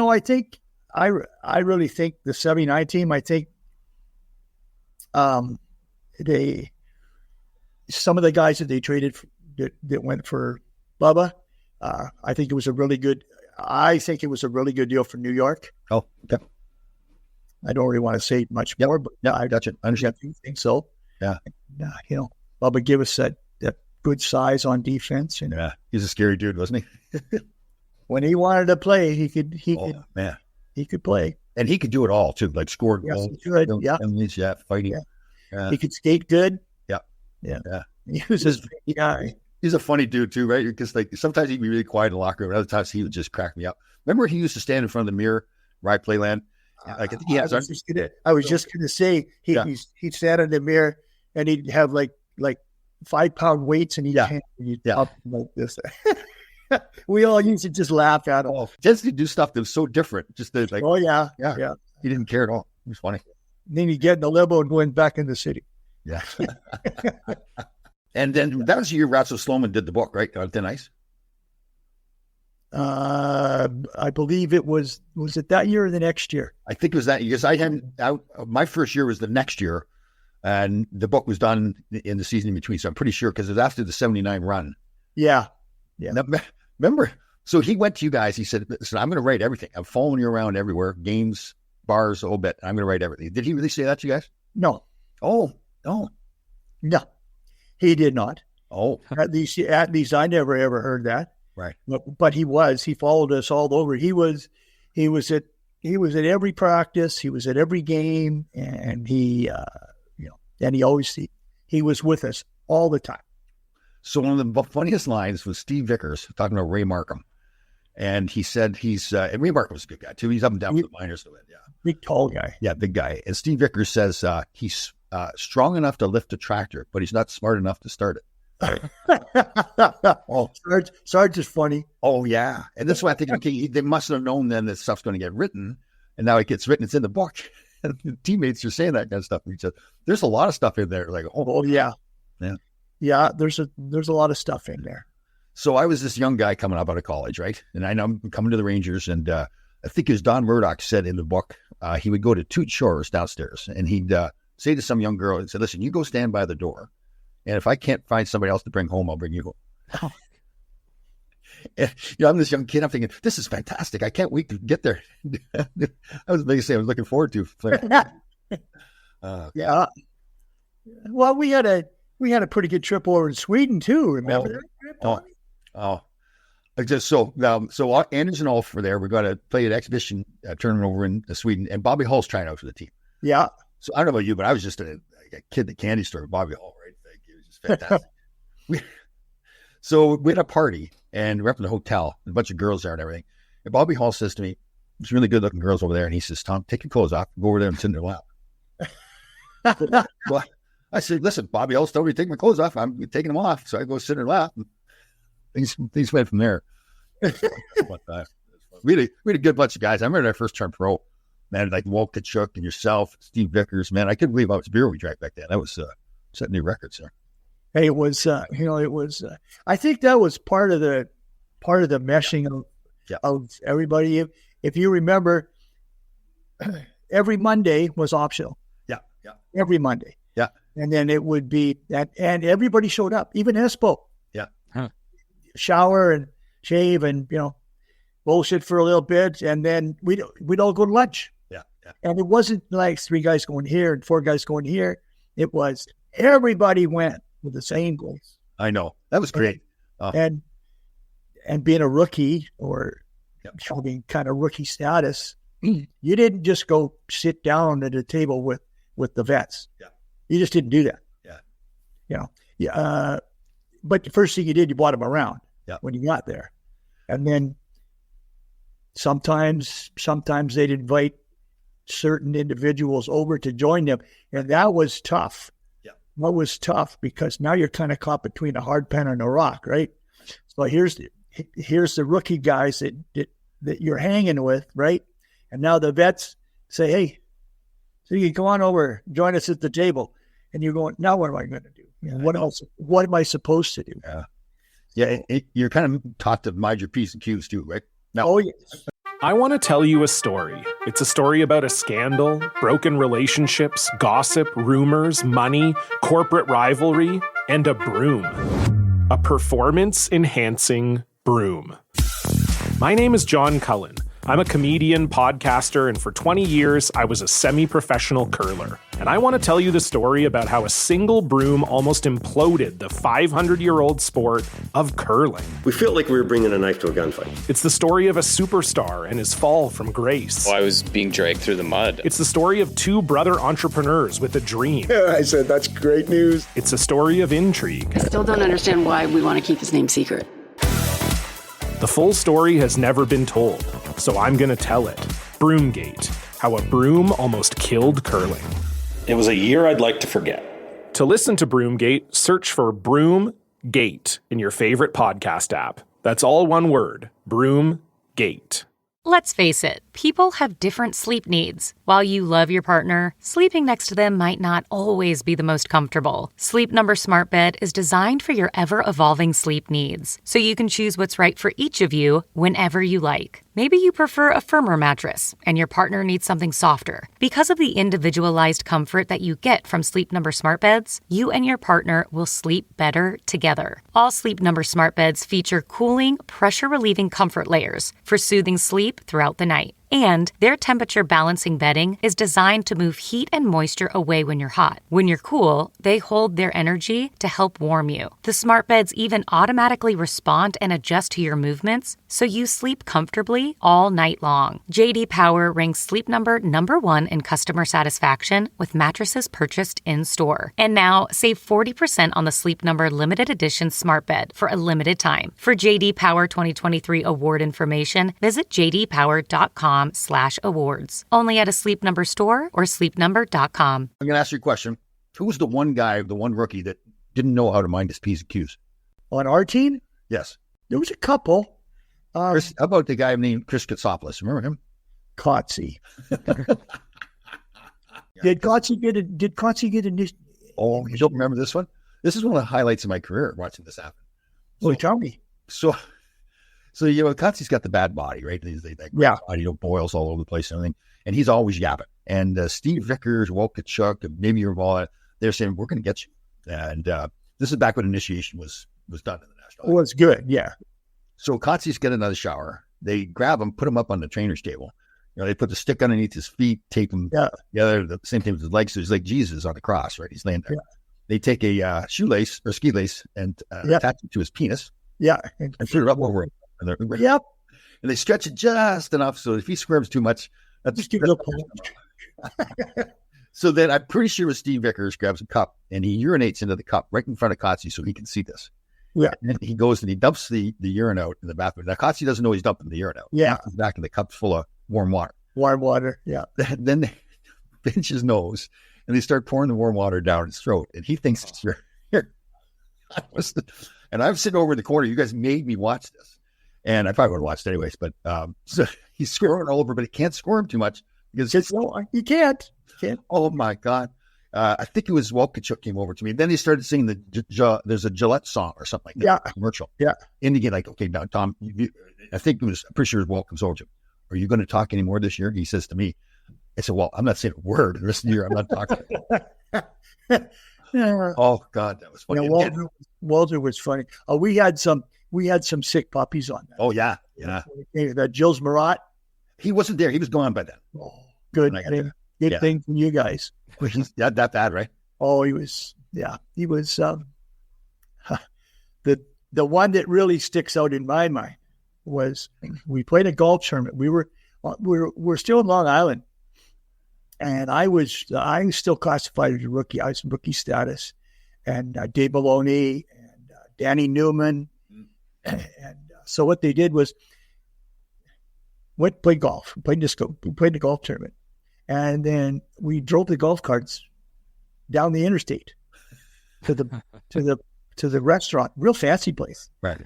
I think I really think the 79 team. I think some of the guys that they traded that went for Bubba, I think it was a really good. I think it was a really good deal for New York. Oh, okay. I don't really want to say much more, but I got you. I understand. I think so. Yeah. Bubba give us that good size on defense. And yeah, he's a scary dude, wasn't he? when he wanted to play, he could play. And he could do it all too, like score goals. He could. Fighting. Yeah. Yeah. He could skate good. Yeah. He was this big guy. He's a funny dude too, right? Because like sometimes he'd be really quiet in the locker room, and other times he would just crack me up. Remember he used to stand in front of the mirror, right? Playland. Like I think he has. I was just gonna say he'd stand in the mirror and he'd have like 5-pound weights in each hand. Up like this. We all used to just laugh at him. Oh, just to do stuff that was so different. Just to, like, yeah. He didn't care at all. It was funny. And then he'd get in the limo and going back in the city. Yeah. And then that was the year Ratso Sloman did the book, right? On Thin Ice. I believe it was it that year or the next year? I think it was that year, because I hadn't out. My first year was the next year, and the book was done in the season in between. So I'm pretty sure, because it was after the 79 run. Yeah. Now, remember, so he went to you guys. He said, "Listen, I'm going to write everything. I'm following you around everywhere, games, bars, a whole bit. I'm going to write everything." Did he really say that to you guys? No. Oh, no. No, he did not. Oh, at least I never ever heard that. Right. But he followed us all over. He was at every practice. He was at every game, and he was with us all the time. So one of the funniest lines was Steve Vickers talking about Ray Markham. And he said and Ray Markham was a good guy too. He's up and down with the minors. Yeah. Big, tall guy. Yeah, big guy. And Steve Vickers says he's strong enough to lift a tractor, but he's not smart enough to start it. Oh, Sarge is funny. Oh, yeah. And that's why I think, okay, they must have known then that stuff's going to get written. And now it gets written. It's in the book. And the teammates are saying that kind of stuff to each other. There's a lot of stuff in there. Like, yeah. Yeah. Yeah, there's a lot of stuff in there. So I was this young guy coming up out of college, right? And I know I'm coming to the Rangers, and I think as Don Murdoch said in the book, he would go to Toot Shores downstairs, and he'd say to some young girl, and say, "Listen, you go stand by the door, and if I can't find somebody else to bring home, I'll bring you home." And, I'm this young kid. I'm thinking, this is fantastic. I can't wait to get there. I was basically, I was looking forward to playing. Yeah. Well, we had a pretty good trip over in Sweden too. Remember that trip? Oh. So Anders and Ulf were there. We're going to play an exhibition tournament over in Sweden, and Bobby Hull's trying out for the team. Yeah. So I don't know about you, but I was just a kid at the candy store with Bobby Hull, right? Like, it was just fantastic. So we had a party, and we're up in the hotel, and a bunch of girls there and everything. And Bobby Hull says to me, "There's really good looking girls over there," and he says, "Tom, take your clothes off, go over there and sit in their lap." Well, I said, "Listen, Bobby Hull's told me to take my clothes off. I'm taking them off." So I go sit in her lap. Things went from there. But, we had a good bunch of guys. I remember our first term pro, man, like Walt Kachuk and yourself, Steve Vickers, man. I couldn't believe how much beer we drank back then. That was setting new records there. Hey, it was, I think that was part of the meshing of everybody. If you remember, every Monday was optional. Yeah. Every Monday. Yeah. And then it would be that, and everybody showed up, even Espo. Yeah. Huh. Shower and shave and, bullshit for a little bit. And then we'd all go to lunch. Yeah. And it wasn't like 3 guys going here and 4 guys going here. It was everybody went with the same goals. I know. That was great. And being a rookie or having kind of rookie status, you didn't just go sit down at a table with the vets. Yeah. You just didn't do that. Yeah. But the first thing you did, you brought them around when you got there. And then sometimes they'd invite certain individuals over to join them. And that was tough. Yeah. That was tough because now you're kind of caught between a hard pen and a rock, right? So here's the rookie guys that you're hanging with, right? And now the vets say, "Hey, so you can come on over, join us at the table." And you're going, now what am I going to do? What else? What am I supposed to do? Yeah. You're kind of taught to mind your P's and Q's too, right? Now, Oh, yes. I want to tell you a story. It's a story about a scandal, broken relationships, gossip, rumors, money, corporate rivalry, and a broom. A performance-enhancing broom. My name is John Cullen. I'm a comedian, podcaster, and for 20 years, I was a semi-professional curler. And I want to tell you the story about how a single broom almost imploded the 500-year-old sport of curling. We felt like we were bringing a knife to a gunfight. It's the story of a superstar and his fall from grace. I was being dragged through the mud. It's the story of two brother entrepreneurs with a dream. I said, that's great news. It's a story of intrigue. I still don't understand why we want to keep his name secret. The full story has never been told, so I'm going to tell it. Broomgate, how a broom almost killed curling. It was a year I'd like to forget. To listen to Broomgate, search for Broomgate in your favorite podcast app. That's all one word, Broomgate. Let's face it, people have different sleep needs. While you love your partner, sleeping next to them might not always be the most comfortable. Sleep Number Smart Bed is designed for your ever-evolving sleep needs, so you can choose what's right for each of you whenever you like. Maybe you prefer a firmer mattress, and your partner needs something softer. Because of the individualized comfort that you get from Sleep Number Smart Beds, you and your partner will sleep better together. All Sleep Number Smart Beds feature cooling, pressure-relieving comfort layers for soothing sleep throughout the night. And their temperature balancing bedding is designed to move heat and moisture away when you're hot. When you're cool, they hold their energy to help warm you. The smart beds even automatically respond and adjust to your movements, so you sleep comfortably all night long. JD Power ranks Sleep Number #1 in customer satisfaction with mattresses purchased in-store. And now, save 40% on the Sleep Number limited edition smart bed for a limited time. For JD Power 2023 award information, visit jdpower.com/awards. Only at a Sleep Number store or sleepnumber.com. I'm going to ask you a question. Who was the one guy, the one rookie that didn't know how to mind his P's and Q's? On our team? Yes. There was a couple. Chris, how about the guy named Chris Katsopoulos? Remember him? Kotze. Did Kotze get a Oh, you don't remember this one? This is one of the highlights of my career, watching this happen. Tell me. So Kotze's got the bad body, right? That body, boils all over the place and everything. And he's always yapping. And Steve Vickers, Wolkachuk, and maybe Ravala, they're saying, we're going to get you. And this is back when initiation was done in the National. Oh, it's good, yeah. So Kotze's get another shower. They grab him, put him up on the trainer's table. They put the stick underneath his feet, tape him together at the same time with his legs. So he's like Jesus on the cross, right? He's laying there. Yeah. They take a shoelace or ski lace and attach it to his penis. Yeah. And put it up over him. Yep. And they stretch it just enough so if he squirms too much, that's just So then I'm pretty sure Steve Vickers grabs a cup and he urinates into the cup right in front of Kotze so he can see this. Yeah. And then he goes and he dumps the urine out in the bathroom. Now Kotze doesn't know he's dumping the urine out. Yeah. He's back in the cup's full of warm water. Warm water, yeah. Then they pinch his nose and they start pouring the warm water down his throat. And he thinks it's here. And I'm sitting over in the corner. You guys made me watch this. And I probably would have watched anyways. But so he's squirming all over, but he can't squirm too much. Because you can't. Oh, my God. I think it was Wolkachuk came over to me. Then he started singing there's a Gillette song or something like that. Yeah. Commercial. Yeah. And again, like, okay, now, Tom, I think it was, I'm pretty sure it was Walt comes over to him. Are you going to talk anymore this year? He says to me, I said, well, I'm not saying a word. The rest of the year, I'm not talking. Oh, God, that was funny. Yeah, Walter was funny. We had some sick puppies on that. Oh, yeah. Yeah. That Gilles Marat. He wasn't there. He was gone by then. Oh, good. Good thing for you guys. He's that bad, right? Oh, he was. Yeah, he was. The one that really sticks out in my mind was we played a golf tournament. We're still in Long Island, and I was still classified as a rookie. I was in rookie status, and Dave Maloney and Danny Newman, and so what they did was went play golf. We played the golf tournament. And then we drove the golf carts down the interstate to the restaurant, real fancy place. Right.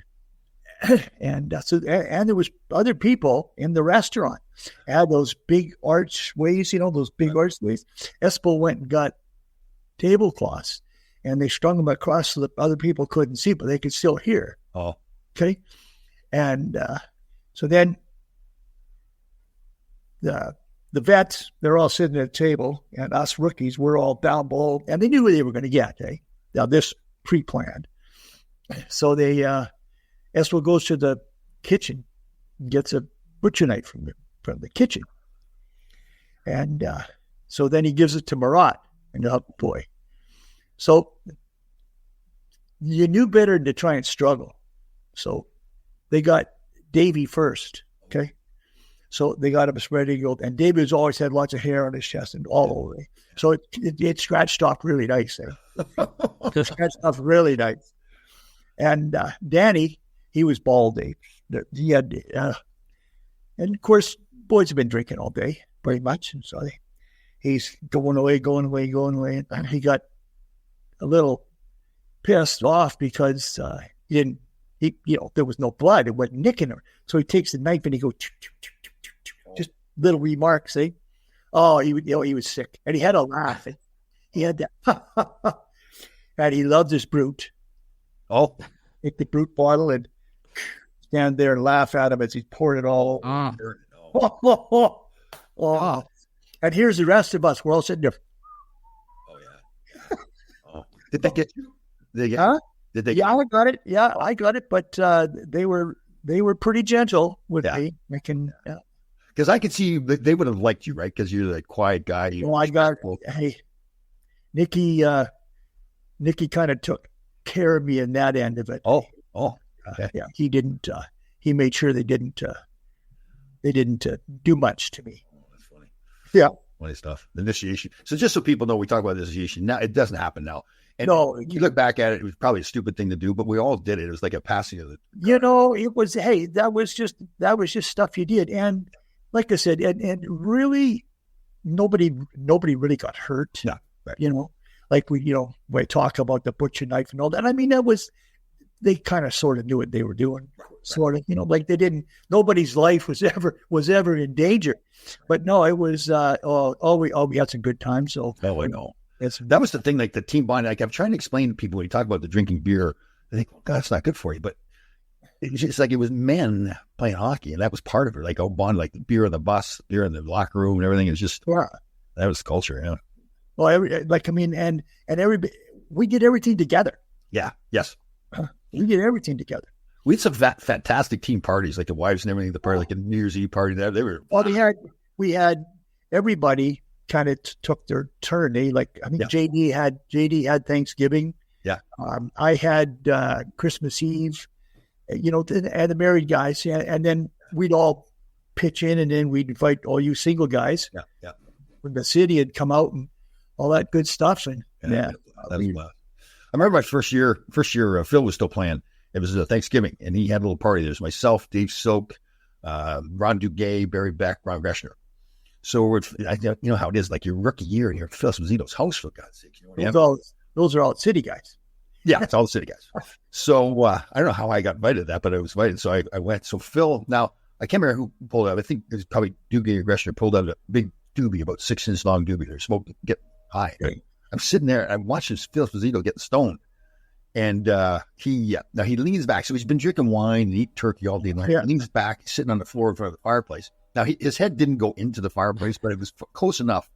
And and there was other people in the restaurant. Had those big archways, those big archways. Espo went and got tablecloths, and they strung them across so that other people couldn't see, but they could still hear. Oh. Okay. And so then the vets, they're all sitting at a table, and us rookies, we're all down below, and they knew what they were going to get. Now, this pre-planned. So they, Espo goes to the kitchen, gets a butcher knife from from the kitchen. And so then he gives it to Marat, and oh boy. So you knew better than to try and struggle. So they got Davy first, okay? So they got him a spread eagle, and Davy has always had lots of hair on his chest and all over it. So it scratched off really nice there. Scratched off really nice. And Danny, he was bald. He had, and of course, boys have been drinking all day, pretty much. And so he's going away. And he got a little pissed off because there was no blood. It wasn't nicking her. So he takes the knife and he goes, just little remarks, eh? Oh, he was sick. And he had a laugh. He had that. And he loved his brute. Oh. Take the brute bottle and stand there and laugh at him as he poured it all over. Oh. And here's the rest of us. We're all sitting there. Oh, yeah. Oh. Did they get you? Did they? Yeah, I got it. Yeah, I got it. But they were pretty gentle with me. Because I could see they would have liked you, right? Because you're the quiet guy. Hey, Nicky kind of took care of me in that end of it. Oh, okay. Yeah, he didn't. He made sure they didn't do much to me. Oh, that's funny. Yeah, funny stuff. The initiation. So just so people know, we talk about initiation now. It doesn't happen now. And no, you look back at it, it was probably a stupid thing to do, but we all did it. It was like a passing of the. It was. Hey, that was just stuff you did, and like I said, and really, nobody really got hurt. No, right. Like when I talk about the butcher knife and all that. I mean, they kind of sort of knew what they were doing, sort of. Like they didn't. Nobody's life was ever in danger, but no, it was. We had some good times. So I know. That was the thing, like the team bond. Like I'm trying to explain to people when you talk about the drinking beer, they think, "Oh, God, that's not good for you." But it's just like it was men playing hockey, and that was part of it. Like bond, like the beer on the bus, beer in the locker room, and everything. It's just that was culture. Yeah. Well, and everybody, we did everything together. Yeah. Yes. We did everything together. We had some fantastic team parties, like the wives and everything. The party, like a New Year's Eve party. They were. Well, we had everybody kind of took their turn. JD had Thanksgiving. Yeah. I had Christmas Eve. And the married guys, and then we'd all pitch in, and then we'd invite all you single guys. Yeah. From the city had come out and all that good stuff. And that was wild. I remember my first year, Phil was still playing. It was Thanksgiving, and he had a little party. There's myself, Dave Silk, Ron Duguay, Barry Beck, Ron Greshner. So you know how it is, like your rookie year, and you're at Phil Esposito's house, for God's sake. Those are all city guys. Yeah, it's all the city guys. So I don't know how I got invited to that, but I was invited, so I went. So Phil, now I can't remember who pulled out. I think it was probably Duguay or Greshner pulled out a big doobie, about 6 inch long doobie. They're smoking, get high. Right? I'm sitting there, and I'm watching Phil Esposito get stoned. And he leans back. So he's been drinking wine and eating turkey all day long. Yeah. He leans back, he's sitting on the floor in front of the fireplace. Now, his head didn't go into the fireplace, but it was close enough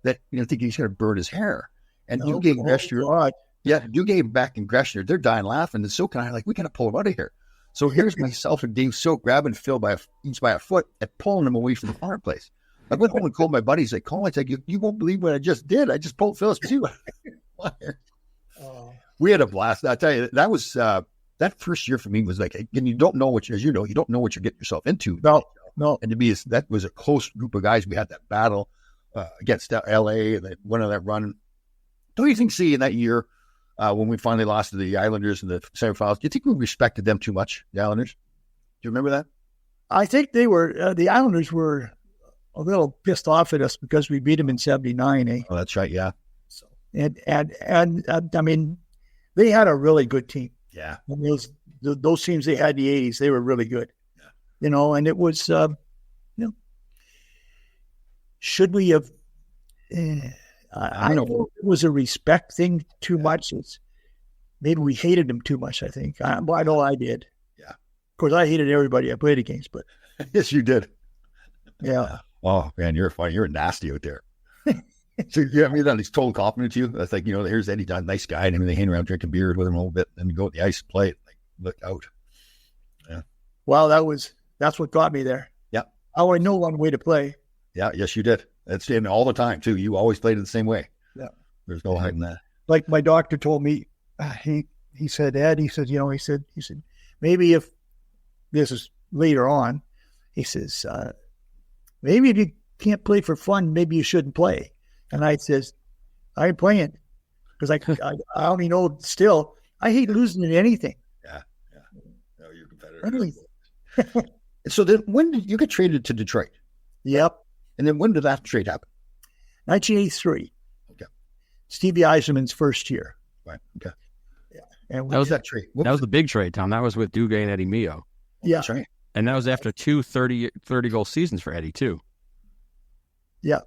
that, thinking he's going to burn his hair. And Duguay and Greshner, Duguay, Beck and Greshner, they're dying laughing. And so kind of like, we got to pull him out of here. So here's myself and Dave Silk grabbing Phil each by a foot and pulling him away from the fireplace. I went home and called my buddies. I called him. I said, you won't believe what I just did. I just pulled Phil Esposito. We had a blast. I tell you, that was that first year for me was like, and you don't know what you don't know what you're getting yourself into. No. And to me, that was a close group of guys. We had that battle against LA and they went on that run. Don't you think, in that year when we finally lost to the Islanders in the semifinals, do you think we respected them too much, the Islanders? Do you remember that? I think they were the Islanders were a little pissed off at us because we beat them in '79. Eh? Oh, that's right. Yeah. So and I mean, they had a really good team. Yeah. And those teams they had in the '80s, they were really good. Yeah. And it was, should we have? I don't know. It was a respect thing too much. Maybe we hated them too much. I think. I know I did. Yeah. Of course, I hated everybody I played against, but yes, you did. Yeah. Oh man, you're fine. You're nasty out there. So he's total compliment to you. That's like, here's Eddie John, nice guy, and they hang around drinking beer with him a little bit, and go at the ice and play it. Like, look out. Yeah. Well, that's what got me there. Yeah. I know one way to play. Yeah, yes, you did. That's in all the time too. You always played it the same way. Yeah, there's no hiding that. Like my doctor told me, he said, Ed, he said, maybe if this is later on, he says, maybe if you can't play for fun, maybe you shouldn't play. And I says, I ain't playing because I only know still I hate losing in anything. Yeah. No, you're competitive. So then, when did you get traded to Detroit? Yep. And then when did that trade happen? 1983. Okay. Stevie Eiserman's first year. Right. Okay. Yeah. And that was that trade. That was the big trade, Tom. That was with Duguay and Eddie Mio. Yeah. That's right. And that was after 2 30-goal seasons for Eddie, too. Yeah.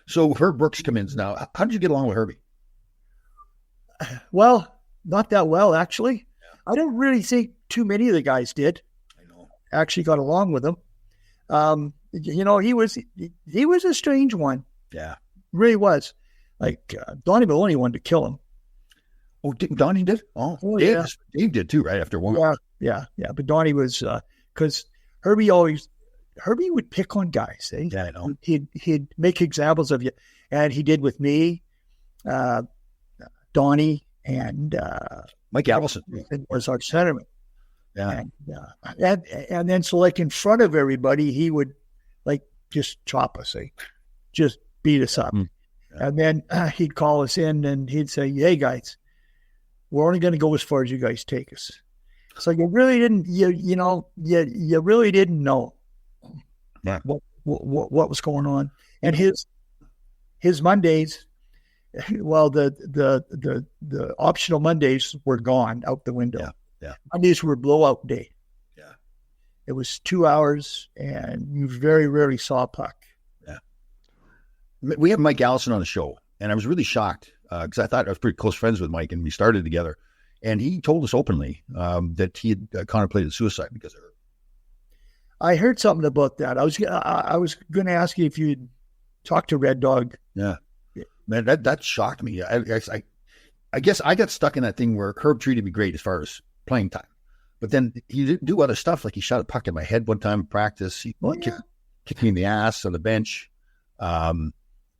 So Herb Brooks comes in now. How did you get along with Herbie? Well, not that well, actually. Yeah. I don't really think too many of the guys did. I know. Actually got along with him. He was a strange one. Yeah. Really was. Like, Donnie Maloney wanted to kill him. Oh, Donnie did? Oh yeah. Dave did too, right after one. Yeah. But Donnie was, because Herbie would pick on guys. Eh? Yeah, I know. He'd make examples of you. And he did with me, Donnie, and Mike Allison was our centerman. Yeah. And then so like in front of everybody, he would like just chop us, just beat us up. Yeah. And then he'd call us in and he'd say, hey guys, we're only going to go as far as you guys take us. So you really didn't, you really didn't know what was going on. And his Mondays, well, the optional Mondays were gone out the window. Yeah. Mondays were blowout day. Yeah. It was 2 hours and you very rarely saw a puck. Yeah. We have Mike Allison on the show and I was really shocked because I thought I was pretty close friends with Mike and we started together. And he told us openly that he had contemplated suicide because of her. I heard something about that. I was going to ask you if you'd talk to Red Dog. Yeah. Man, that shocked me. I guess I got stuck in that thing where Herb treated me great as far as playing time. But then he didn't do other stuff. Like he shot a puck in my head one time in practice. He kicked me in the ass on the bench.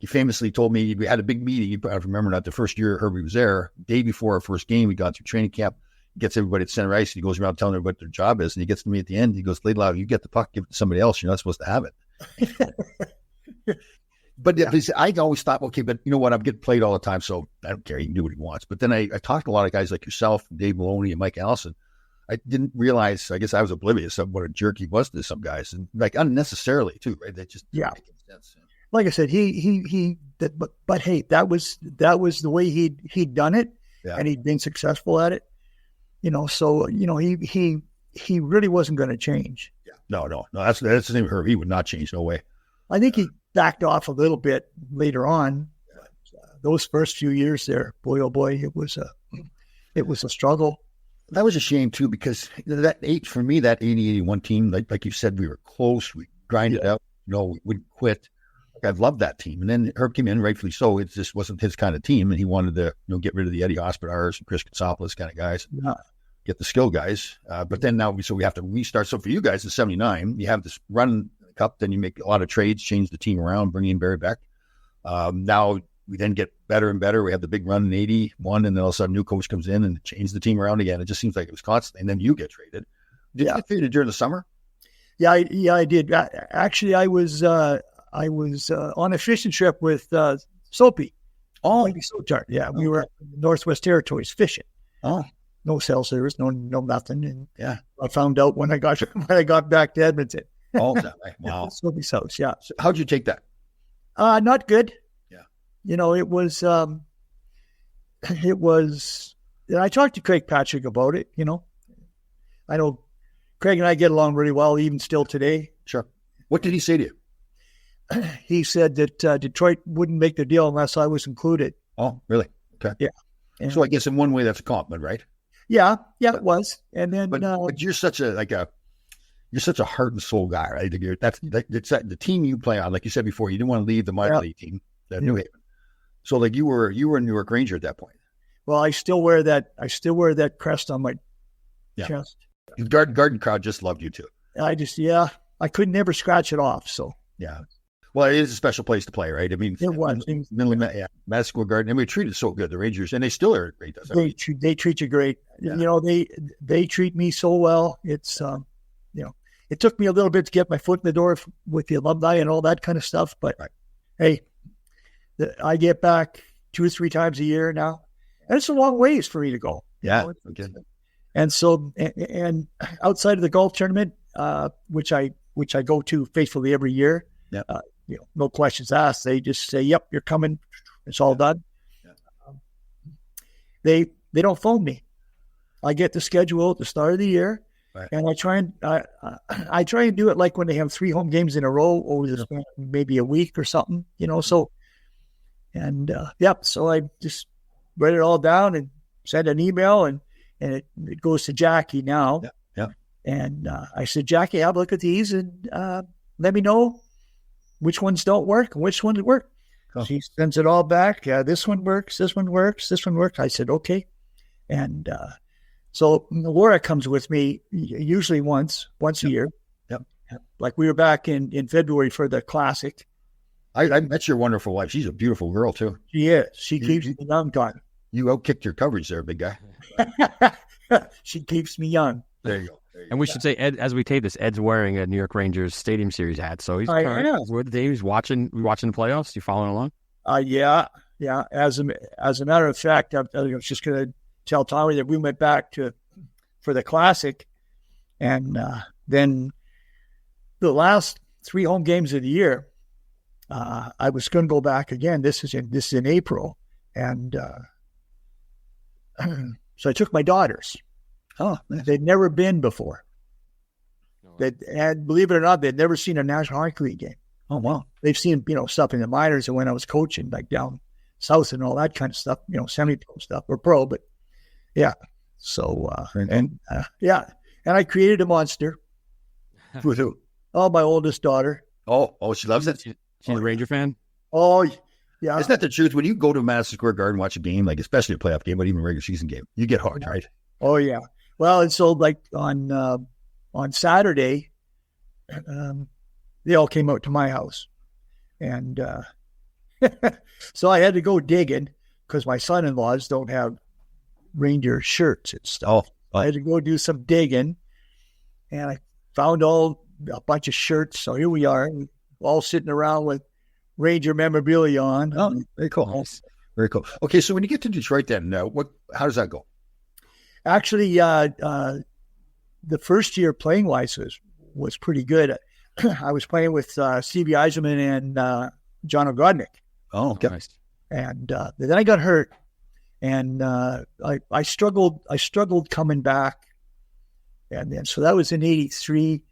He famously told me we had a big meeting. You probably remember that the first year Herbie was there, day before our first game, we got through training camp, gets everybody at center ice, and he goes around telling everybody what their job is. And he gets to me at the end. He goes, Laidlaw, you get the puck, give it to somebody else. You're not supposed to have it. But I always thought, okay, but you know what? I'm getting played all the time, so I don't care. He can do what he wants. But then I talked to a lot of guys like yourself, Dave Maloney, and Mike Allison. I didn't realize, I guess I was oblivious of what a jerk he was to some guys, and like unnecessarily too, right? That just didn't make any sense. Like I said, but hey, that was the way he'd done it, and he'd been successful at it. So he really wasn't going to change. Yeah, no. That's the name of her. He would not change. No way. I think he backed off a little bit later on. Those first few years there, boy, oh boy, it was a struggle. That was a shame too, because that 80-81 team, like you said, we were close. We grinded out. We wouldn't quit. I've loved that team. And then Herb came in, rightfully so. It just wasn't his kind of team. And he wanted to, get rid of the Eddie Hospodars and Chris Katsopoulos kind of guys, get the skill guys. But then now we have to restart. So for you guys in 79, you have this run cup, then you make a lot of trades, change the team around, bring in Barry Beck. Now we then get better and better. We have the big run in 81, and then all of a sudden new coach comes in and changes the team around again. It just seems like it was constant. And then you get traded. Did you get traded during the summer? Yeah, I did. Actually, I was on a fishing trip with Soapy. Oh, yeah. We were in the Northwest Territories fishing. Oh, no cell service, no nothing. And yeah, I found out when I got back to Edmonton. Oh, wow. Soapy's house. Yeah. So how'd you take that? Not good. Yeah. It was. And I talked to Craig Patrick about it. I know Craig and I get along really well, even still today. Sure. What did he say to you? He said that Detroit wouldn't make the deal unless I was included. Oh, really? Okay. Yeah. And so I guess in one way that's a compliment, right? Yeah, it was. And then, but you're such a heart and soul guy, right? That's the team you play on. Like you said before, you didn't want to leave the minor league team, that New Haven. So like you were a Newark Ranger at that point. Well, I still wear that crest on my chest. The Garden crowd just loved you too. I could never scratch it off. So yeah. Well, it is a special place to play, right? I mean, it was. Madison Square Garden, and we treated so good, the Rangers, and they still are great. They treat you great. Yeah. You know, they treat me so well. It's you know, it took me a little bit to get my foot in the door with the alumni and all that kind of stuff, but hey, I get back 2 or 3 times a year now, and it's a long ways for me to go. Yeah. Okay. And so, and outside of the golf tournament, which I go to faithfully every year. Yeah. You know, no questions asked. They just say, "Yep, you're coming." It's all done. Yeah. They don't phone me. I get the schedule at the start of the year, and I try and do it like when they have 3 home games in a row over the span of maybe a week or something. You know, so so I just write it all down and send an email, and it goes to Jackie now. Yeah. And I said, Jackie, have a look at these and let me know which ones don't work and which ones work. Cool. She sends it all back. Yeah, this one works. This one works. This one works. I said, okay. And so Laura comes with me usually once a year. Yep. Like we were back in February for the Classic. I met your wonderful wife. She's a beautiful girl too. She is. She keeps me young, Don. You outkicked your coverage there, big guy. She keeps me young. There you go. And we should say, Ed, as we tape this, Ed's wearing a New York Rangers Stadium Series hat, so he's with the He's watching the playoffs. You following along? Yeah. As a matter of fact, I was just going to tell Tommy that we went back for the Classic, and then the last 3 home games of the year, I was going to go back again. This is in April, and so I took my daughters. Oh, nice. They'd never been before. And believe it or not, they'd never seen a National Hockey League game. Oh, wow. They've seen, stuff in the minors and when I was coaching, like down south and all that kind of stuff, semi-pro stuff or pro, but yeah. So, and I created a monster. With who? Oh, my oldest daughter. Oh, she loves it? She's a Ranger fan? Oh, yeah. Isn't that the truth? When you go to Madison Square Garden, watch a game, like especially a playoff game, but even a regular season game, you get hooked, right? Oh, yeah. Well, and so like on Saturday, they all came out to my house, and so I had to go digging because my son-in-laws don't have Ranger shirts and stuff. Oh, I had to go do some digging, and I found a bunch of shirts. So here we are, all sitting around with Ranger memorabilia on. Oh, very cool. Nice. Very cool. Okay, so when you get to Detroit, then how does that go? Actually, the first year playing wise was pretty good. I was playing with Stevie Eiserman and John O'Godnick. Oh, okay. Nice. And then I got hurt, and I struggled coming back. And then so that was in '83.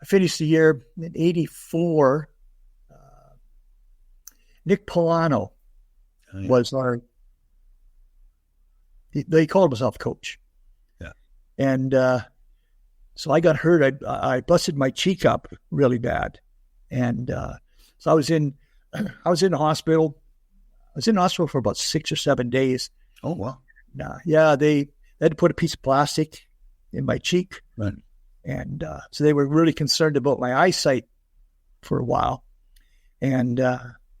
I finished the year in '84. Nick Polano was they called himself coach. Yeah. And so I got hurt. I busted my cheek up really bad. And so I was in the hospital. I was in the hospital for about 6 or 7 days. Oh, wow. Yeah, they had to put a piece of plastic in my cheek. Right. And so they were really concerned about my eyesight for a while. And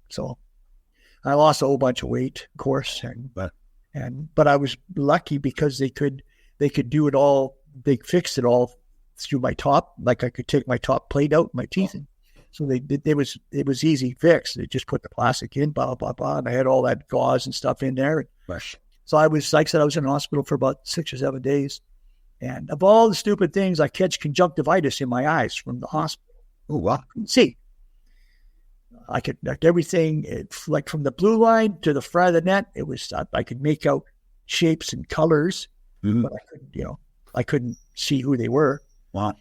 so I lost a whole bunch of weight, of course. But I was lucky because they could do it all. They fixed it all through my top. Like I could take my top plate out, my teeth. Oh. So it was easy fix. They just put the plastic in, blah, blah, blah. And I had all that gauze and stuff in there. Right. So I was in the hospital for about 6 or 7 days. And of all the stupid things, I catch conjunctivitis in my eyes from the hospital. Oh, wow. See, I could everything, like from the blue line to the front of the net, it was, I could make out shapes and colors, but I couldn't see who they were. Wow.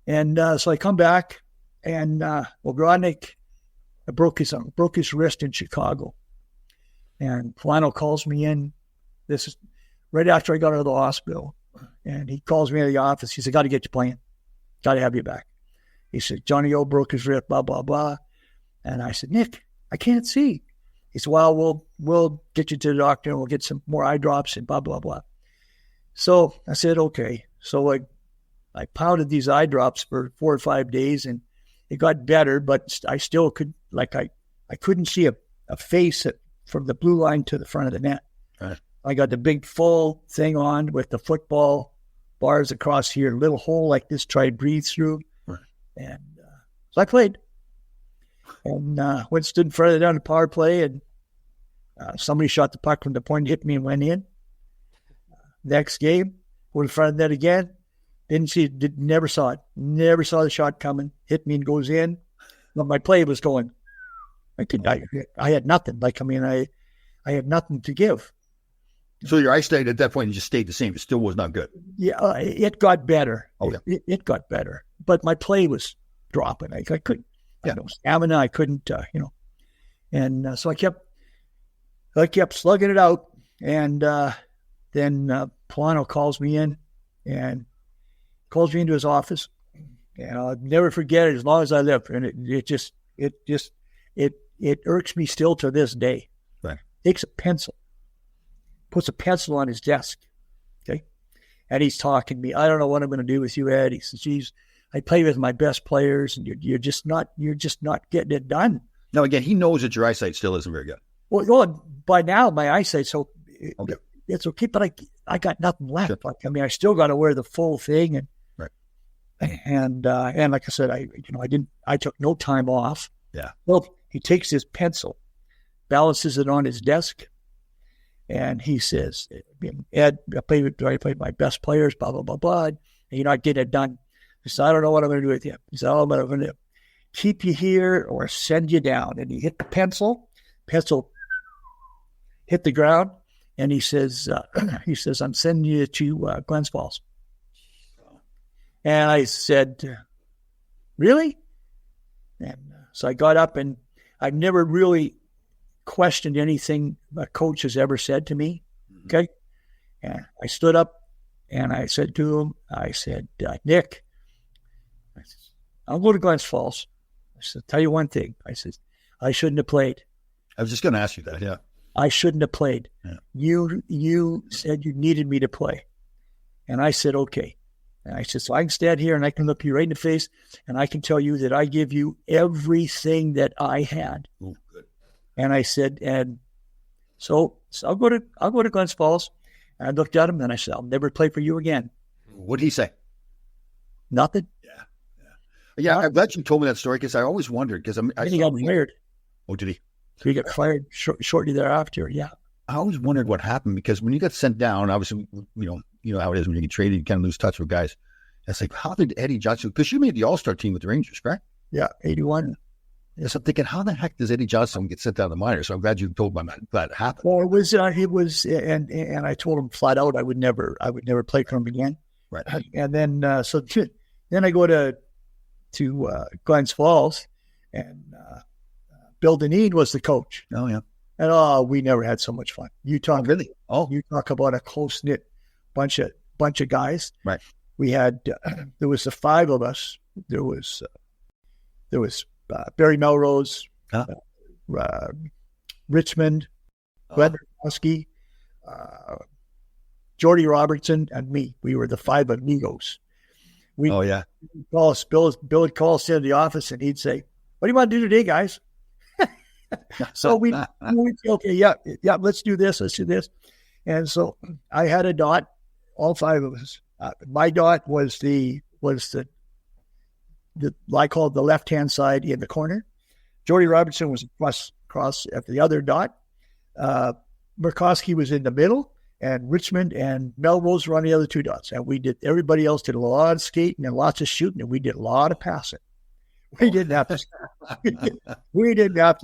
And so I come back, and Ogrodnik broke his wrist in Chicago. And Polano calls me in. This is right after I got out of the hospital. And he calls me into the office. He said, got to get you playing. Got to have you back. He said, Johnny O broke his wrist, blah, blah, blah. And I said, Nick, I can't see. He said, well, we'll get you to the doctor and we'll get some more eye drops and blah, blah, blah. So I said, okay. So I pounded these eye drops for 4 or 5 days, and it got better, but I still could, like, I couldn't see a face from the blue line to the front of the net. Right. I got the big full thing on with the football bars across here, little hole like this, try to breathe through. Right. And so I played. And went stood in front of the power play, and somebody shot the puck from the point, hit me, and went in. Next game, went in front of the net again. Never saw it. Never saw the shot coming. Hit me and goes in. But my play was going. I had nothing. I had nothing to give. So your eyesight at that point just stayed the same. It still was not good. Yeah, it got better. Okay. It got better. But my play was dropping. I couldn't. I had no stamina. I couldn't. And so I kept slugging it out. And then Polano calls me in and calls me into his office. And I'll never forget it as long as I live. And it irks me still to this day. Right. Takes a pencil, puts a pencil on his desk. Okay. And he's talking to me. I don't know what I'm going to do with you, Ed. He says, geez, I play with my best players, and you're just not getting it done. Now, again, he knows that your eyesight still isn't very good. Well, by now my eyesight, so okay. It's okay, but I got nothing left. Sure. Like, I still got to wear the full thing, and right. And like I said, I took no time off. Yeah. Well, he takes his pencil, balances it on his desk, and he says, Ed, I played my best players, blah, blah, blah, blah, and you're not getting it done. He said, I don't know what I'm going to do with you. He said, I'm going to keep you here or send you down. And he hit the pencil hit the ground, and he says, I'm sending you to Glens Falls. And I said, really? And so I got up, and I've never really questioned anything a coach has ever said to me. Okay. And I stood up and I said to him, Nick, I'll go to Glens Falls. I said, tell you one thing. I said, I shouldn't have played. I was just going to ask you that. Yeah. I shouldn't have played. Yeah. You said you needed me to play. And I said, okay. And I said, so I can stand here and I can look you right in the face and I can tell you that I give you everything that I had. Ooh, good. And I said, and so I'll go to Glens Falls. And I looked at him and I said, I'll never play for you again. What did he say? Nothing. Yeah, I'm glad you told me that story because I always wondered because he got fired. Oh, did he? He got fired shortly thereafter. Yeah. I always wondered what happened because when you got sent down, obviously, you know how it is when you get traded, you kind of lose touch with guys. It's like, how did Eddie Johnstone? Because you made the All-Star team with the Rangers, correct? Yeah, 81. Yes, I'm thinking, how the heck does Eddie Johnstone get sent down to the minors? So I'm glad you told me. I'm glad it happened. Well, it was, and I told him flat out I would never play for him again. Right. And then then I go to Glens Falls, and Bill Dineen was the coach. Oh yeah. And we never had so much fun. You talk really? You talk about a close knit bunch of guys. Right. We had there was the five of us. There was Barry Melrose, Richmond, Glenn Murkowski, Jordy Robertson, and me. We were the five amigos. Bill would call us into the office and he'd say, "What do you want to do today, guys?" So we'd say, okay, yeah, let's do this. And so I had a dot, all five of us. My dot was the I called the left-hand side in the corner. Jordy Robertson was across at the other dot. Murkowski was in the middle, and Richmond and Melrose were on the other two dots. And everybody else did a lot of skating and lots of shooting, and we did a lot of passing. We didn't have to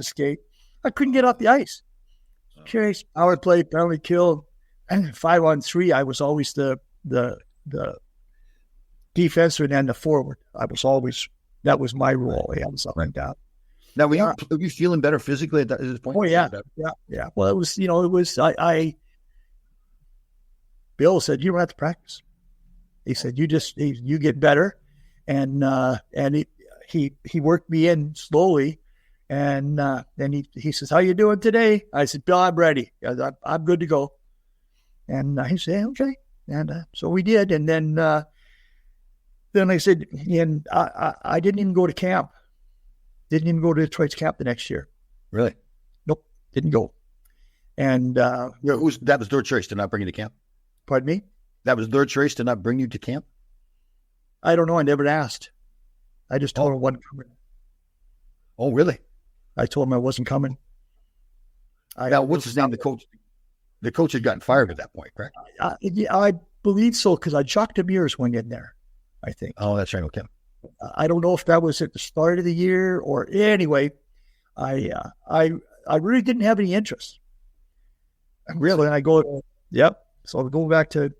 skate. I couldn't get off the ice. Curious, power play, penalty kill, and 5-on-3. I was always the defenseman and the forward. That was my role. I was up and down. Now, were you feeling better physically at this point? Oh yeah. Well, it was. Bill said, "You don't have to practice." He said, "You get better," and he worked me in slowly, and then he says, "How you doing today?" I said, "Bill, I'm ready. I'm good to go." And he said, "Okay," and so we did. And then I said, and I didn't even go to camp Didn't even go to Detroit's camp the next year. Really? Nope, didn't go. And that was their choice to not bring you to camp? Pardon me? That was their choice to not bring you to camp? I don't know. I never asked. I just told him I wasn't coming. Oh, really? I told him I wasn't coming. Now, what's his name? The coach. The coach had gotten fired at that point, correct? Yeah, I believe so, because Jacques Demers went in there, I think. Oh, that's right. Okay. I don't know if that was at the start of the year or anyway. I really didn't have any interest. Really, and I go, yep. So I go back to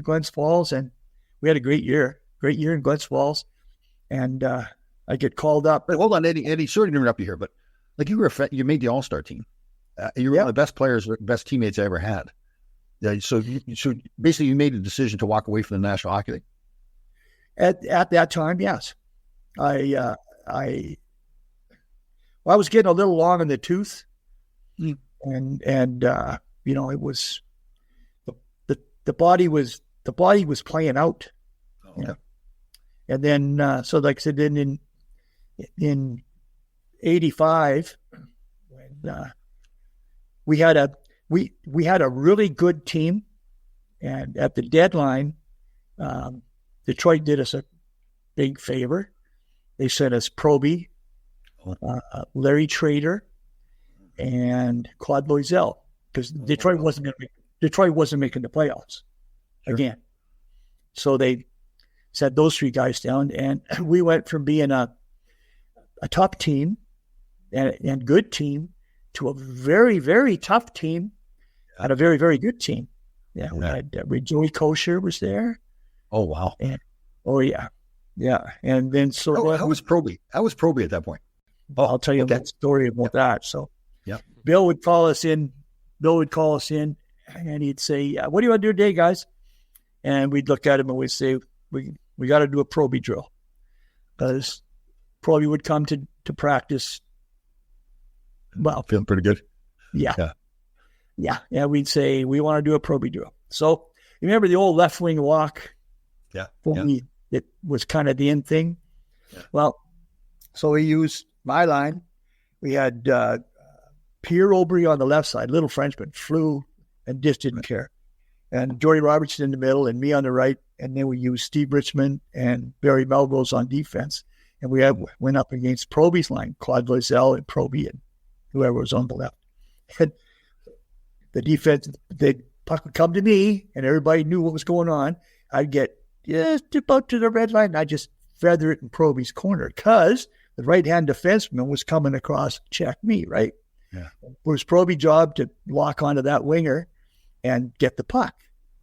Glens Falls, and we had a great year in Glens Falls, and I get called up. But hold on, Eddie. Sorry to interrupt you here, but like you made the All-Star team. You were one of the best players, best teammates I ever had. So basically, you made a decision to walk away from the National Hockey League. At that time, yes, I was getting a little long in the tooth, and it was the body was playing out. Oh, okay. And then so like I said, then in 85, when we had a really good team, and at the deadline, Detroit did us a big favor. They sent us Proby, Larry Trader, and Claude Loisel, because Detroit wasn't making the playoffs again. So they set those three guys down, and we went from being a top team and good team to a very, very tough team and a very, very good team. Yeah, we had Joey Kosher was there. Oh, wow. And, yeah. And then how was Proby? How was Proby at that point? Oh, I'll tell you that story about that. So yeah, Bill would call us in, and he'd say, "What do you want to do today, guys?" And we'd look at him and we'd say, "We got to do a Proby drill," because Proby would come to practice. Well, feeling pretty good. Yeah. We'd say, "We want to do a Proby drill." So you remember the old left wing walk? Yeah. It was kind of the in thing. Yeah. Well, so we used my line. We had Pierre Aubry on the left side, little Frenchman, flew and just didn't care. And Jordy Robertson in the middle and me on the right. And then we used Steve Richmond and Barry Melrose on defense. And we went up against Proby's line, Claude Loisel and Proby and whoever was on the left. And the defense, the puck would come to me, and everybody knew what was going on. I'd get just about to the red line, and I'd just feather it in Proby's corner because the right-hand defenseman was coming across to check me, right? Yeah. It was Proby's job to lock onto that winger and get the puck.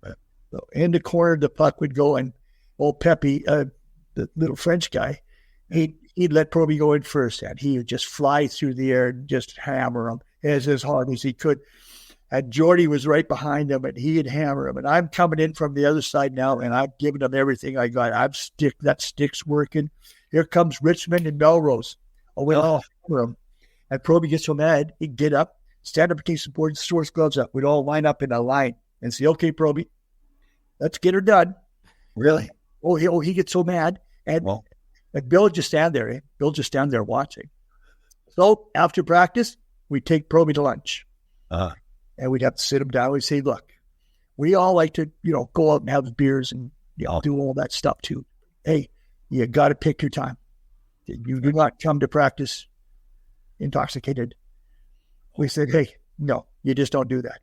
Right. So in the corner, the puck would go, and old Pepe, the little French guy, he'd let Proby go in first, and he would just fly through the air and just hammer him as hard as he could. And Jordy was right behind him, and he'd hammer him. And I'm coming in from the other side now, and I'm giving him everything I got. That stick's working. Here comes Richmond and Melrose. Oh, we'll all hammer him. And Proby gets so mad, he'd get up, stand up against the board, throw his gloves up. We'd all line up in a line and say, "Okay, Proby, let's get her done." Really? He gets so mad. And Bill would just stand there. Bill just stand there watching. So after practice, we'd take Proby to lunch. Uh-huh. And we'd have to sit him down. We'd say, "Look, we all like to, go out and have beers and do all that stuff too. Hey, you got to pick your time. You do not come to practice intoxicated." We said, "Hey, no, you just don't do that."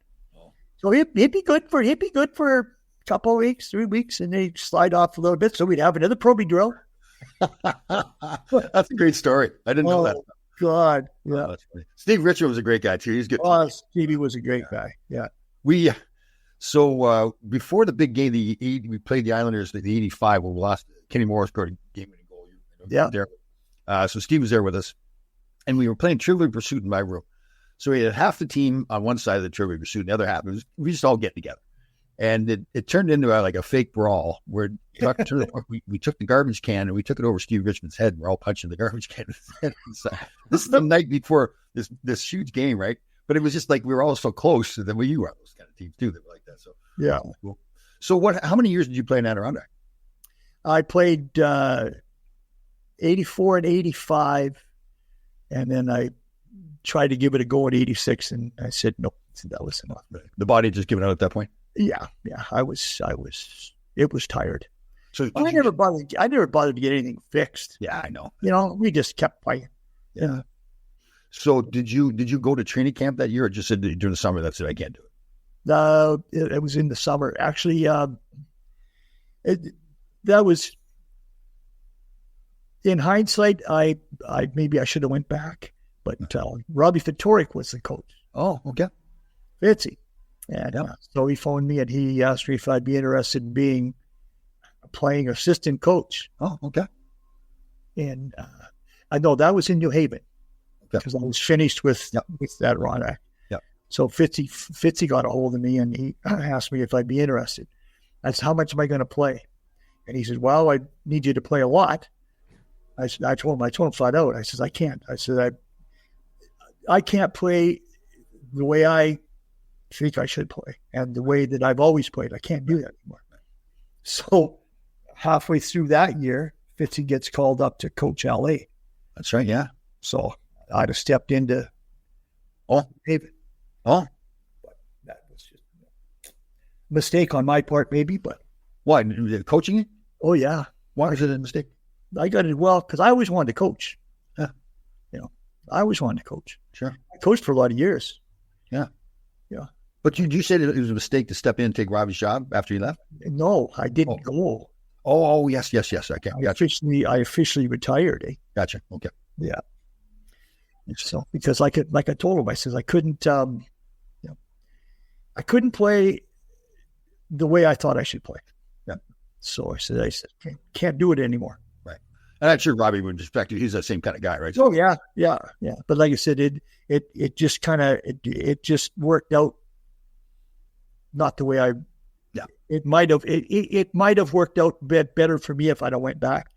So he'd be good for a couple of weeks, 3 weeks, and then he'd slide off a little bit. So we'd have another Proby drill. That's a great story. I didn't know that. God, yeah. Oh, that's funny. Steve Richard was a great guy too. He's good. Oh, Stevie was a great guy. Yeah. So before the big game, we played the Islanders, the 85, when we lost. Kenny Morris scored a game-winning goal. Yeah. There. So Steve was there with us, and we were playing Trivial Pursuit in my room. So we had half the team on one side of the Trivial Pursuit, and the other half, we just all get together. And it turned into like a fake brawl where we took the garbage can and we took it over Steve Richmond's head. And we're all punching the garbage can in his head. This is the night before this huge game, right? But it was just like we were all so close that you are those kind of teams too that were like that. So yeah. Cool. So how many years did you play in Adirondack? I played 84 and 85, And then I tried to give it a go at 86, and I said, no, that was enough. The body had just given out at that point? Yeah. It was tired. So I never bothered to get anything fixed. Yeah, I know. We just kept playing. Yeah. So did you go to training camp that year, or just said during the summer that's it, I can't do it? It was in the summer. Actually, that was, in hindsight, I maybe I should have went back, but Robbie Fitorik was the coach. Oh, okay. Fitzy. And so he phoned me and he asked me if I'd be interested in playing assistant coach. Oh, okay. And I know that was in New Haven because I was finished with that Ron Act. Yep. So Fitzy got a hold of me and he asked me if I'd be interested. I said, how much am I going to play? And he said, well, I need you to play a lot. I told him flat out. I said, I can't. I said, I can't play the way I think I should play and the way that I've always played. I can't do that anymore. So halfway through that year, Fitzy gets called up to coach LA. That's right, yeah. So I'd have stepped into David. Oh. But that was just a mistake on my part, maybe, but. Why? Coaching it? Oh, yeah. Why is it a mistake? I got it well because I always wanted to coach. Yeah. I always wanted to coach. Sure. I coached for a lot of years. Yeah. Yeah. But you said it was a mistake to step in and take Robbie's job after you left? No, I didn't go. Oh, yes. Okay. I officially retired. Gotcha. Okay. Yeah. So because like I told him, I said I couldn't, I couldn't play the way I thought I should play. Yeah. So I said can't do it anymore. Right. And I'm sure Robbie would respect you. He's that same kind of guy, right? Oh yeah. But like I said, it just kind of it just worked out. Not the way I. Yeah. It might have worked out a bit better for me if I'd have went back.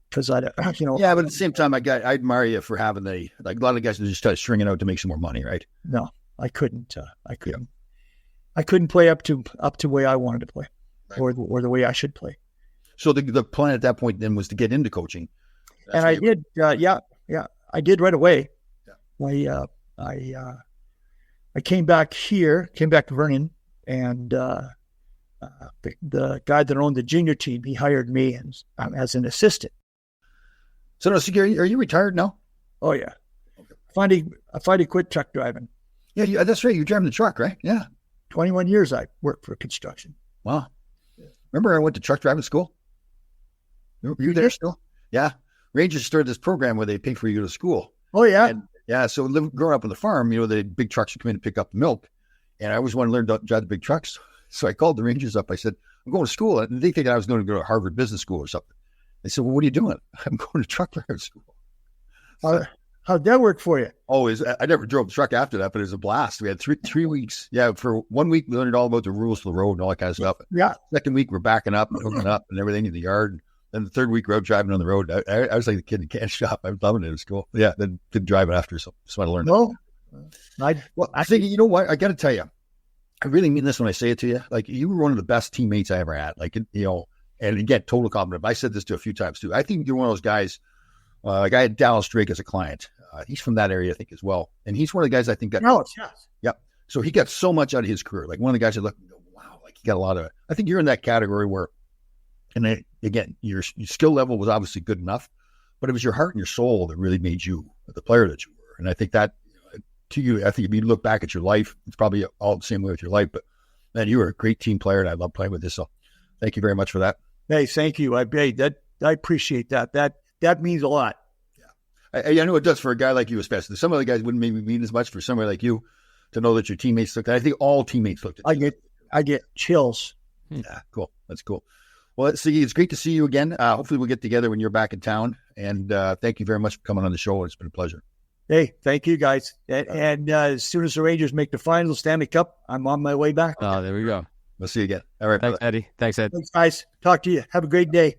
Because Yeah, but at the same time, I admire you for having a lot of guys that just try to string it out to make some more money, right? No, I couldn't. I couldn't play up to the way I wanted to play, right. or the way I should play. So the plan at that point then was to get into coaching, and I did. I did right away. Yeah. I came back to Vernon, and the guy that owned the junior team, he hired me as an assistant. So, are you retired now? Oh yeah. Okay. I finally quit truck driving. Yeah, that's right. You're driving the truck, right? Yeah. 21 years I worked for construction. Wow. Remember I went to truck driving school? Were you there still? Yeah. Rangers started this program where they pay for you to go to school. Oh yeah. And, yeah. So growing up on the farm, the big trucks would come in and pick up the milk. And I always wanted to learn to drive the big trucks. So I called the Rangers up. I said, I'm going to school. And they think I was going to go to Harvard Business School or something. They said, well, what are you doing? I'm going to truck driving school. How'd that work for you? I never drove a truck after that, but it was a blast. We had three weeks. Yeah, for 1 week, we learned all about the rules of the road and all that kind of stuff. Yeah. Second week, we're backing up and hooking up and everything in the yard. Then the third week, road driving on the road. I was like the kid in the can shop. I was loving it at school. Yeah, then didn't drive it after, so just want to learn. No. I think, you know what? I got to tell you, I really mean this when I say it to you. Like, you were one of the best teammates I ever had. Like, and again, total compliment. I said this to a few times too. I think you're one of those guys. Like I had Dallas Drake as a client. He's from that area, I think, as well. And he's one of the guys I think that. Dallas, yes. Yep. So he got so much out of his career. Like one of the guys that look, wow, like he got a lot of. I think you're in that category where, and then, again, your skill level was obviously good enough, but it was your heart and your soul that really made you the player that you were. And I think that to you, I think if you look back at your life, it's probably all the same way with your life. But man, you were a great team player, and I love playing with you. So thank you very much for that. Hey, thank you. I appreciate that. That means a lot. Yeah, I know it does for a guy like you, especially. Some other guys wouldn't maybe mean as much for somebody like you to know that your teammates looked at. I think all teammates looked at you. I get chills. Yeah, cool. That's cool. Well, it's great to see you again. Hopefully we'll get together when you're back in town. And thank you very much for coming on the show. It's been a pleasure. Hey, thank you, guys. And as soon as the Rangers make the finals, Stanley Cup, I'm on my way back. Oh, there we go. We'll see you again. All right. Thanks, Eddie. Thanks, Ed. Thanks, guys. Talk to you. Have a great day.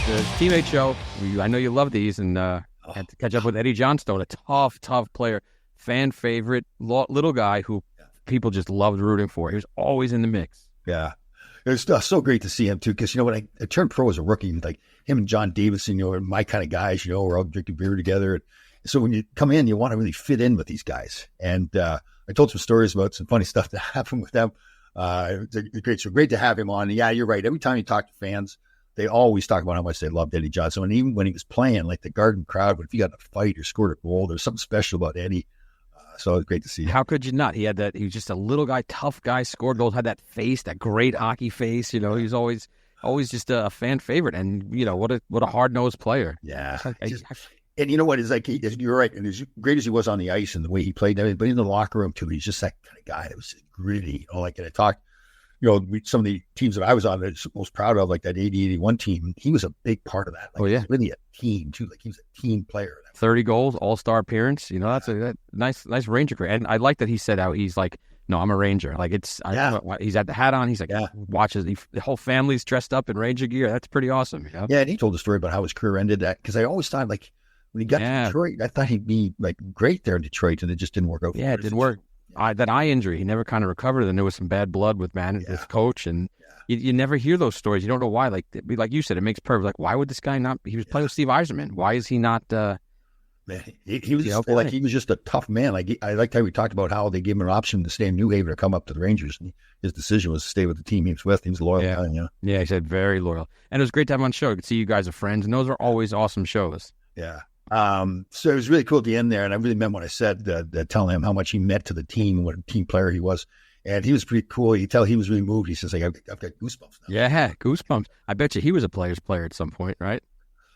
The teammate show. I know you love these, and had to catch up with Eddie Johnstone, a tough player, fan favorite, little guy who people just loved rooting for. He was always in the mix. Yeah. It was so great to see him too, because when I turned pro as a rookie, like him and John Davison, are my kind of guys. We're all drinking beer together. And so when you come in, you want to really fit in with these guys. And I told some stories about some funny stuff that happened with them. It's great. So great to have him on. And yeah, you're right. Every time you talk to fans, they always talk about how much they loved Eddie Johnstone. And even when he was playing, like the Garden crowd, if you got in a fight or scored a goal, there's something special about Eddie. So it was great to see him. How could you not? He was just a little guy, tough guy, scored goals, had that face, that great hockey face. He was always just a fan favorite. And, what a hard-nosed player. Yeah. And you know what? It's like, you're right. And as great as he was on the ice and the way he played, but in the locker room, too, he's just that kind of guy that was just gritty. And I talked, some of the teams that I was on, that most proud of, like that 80-81 team, he was a big part of that. Like, he was really a team, too. Like, he was a team player. 30 goals, all-star appearance. That's a nice Ranger career. And I like that he said out, he's like, no, I'm a Ranger. Like, he's had the hat on. He's like, watches, the whole family's dressed up in Ranger gear. That's pretty awesome. Yeah, and he told the story about how his career ended. Because I always thought, like, when he got to Detroit, I thought he'd be, like, great there in Detroit, and it just didn't work out. Yeah, it didn't work. That eye injury, he never kind of recovered. And there was some bad blood with with coach, and you never hear those stories. You don't know why. Like you said, it makes perfect. Like, why would this guy not? He was playing with Steve Yzerman. Why is he not? Man, he was he was just a tough man. Like, I liked how we talked about how they gave him an option to stay in New Haven or come up to the Rangers. And his decision was to stay with the team he was with. He was loyal. Yeah, he said very loyal, and it was great to have him on the show. I could see you guys are friends, and those are always awesome shows. Yeah. So it was really cool at the end there, and I really meant what I said, telling him how much he meant to the team and what a team player he was. And he was pretty cool. You tell he was really moved. He says, like, I've got goosebumps now. Yeah, goosebumps. I bet you he was a player's player at some point, right?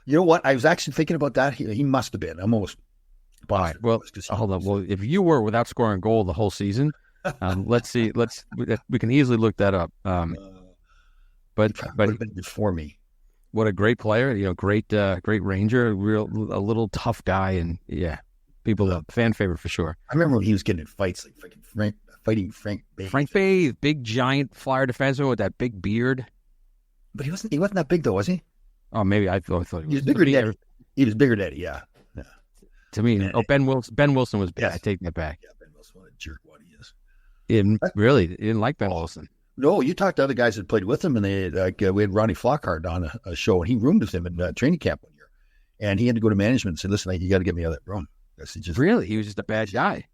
You know what? I was actually thinking about that. He must have been. I'm almost positive. All right, well, hold on. Well, if you were without scoring a goal the whole season, let's see. We can easily look that up. But before me. What a great player, great Ranger, a little tough guy, and people fan favorite for sure. I remember when he was getting in fights, like fighting Frank Bay. Frank Bay, big giant Flyer defenseman with that big beard. But he wasn't that big though, was he? Oh, maybe I thought he was bigger than Eddie. He was bigger than Eddie, yeah. To me, Ben Wilson was big. I take that back. Yeah, Ben Wilson, what a jerk, what he is. He didn't like Ben Wilson. No, you talked to other guys that played with him, and we had Ronnie Flockhart on a show, and he roomed with him in training camp one year, and he had to go to management and say, "Listen, you got to get me out of that room." He was just a bad guy.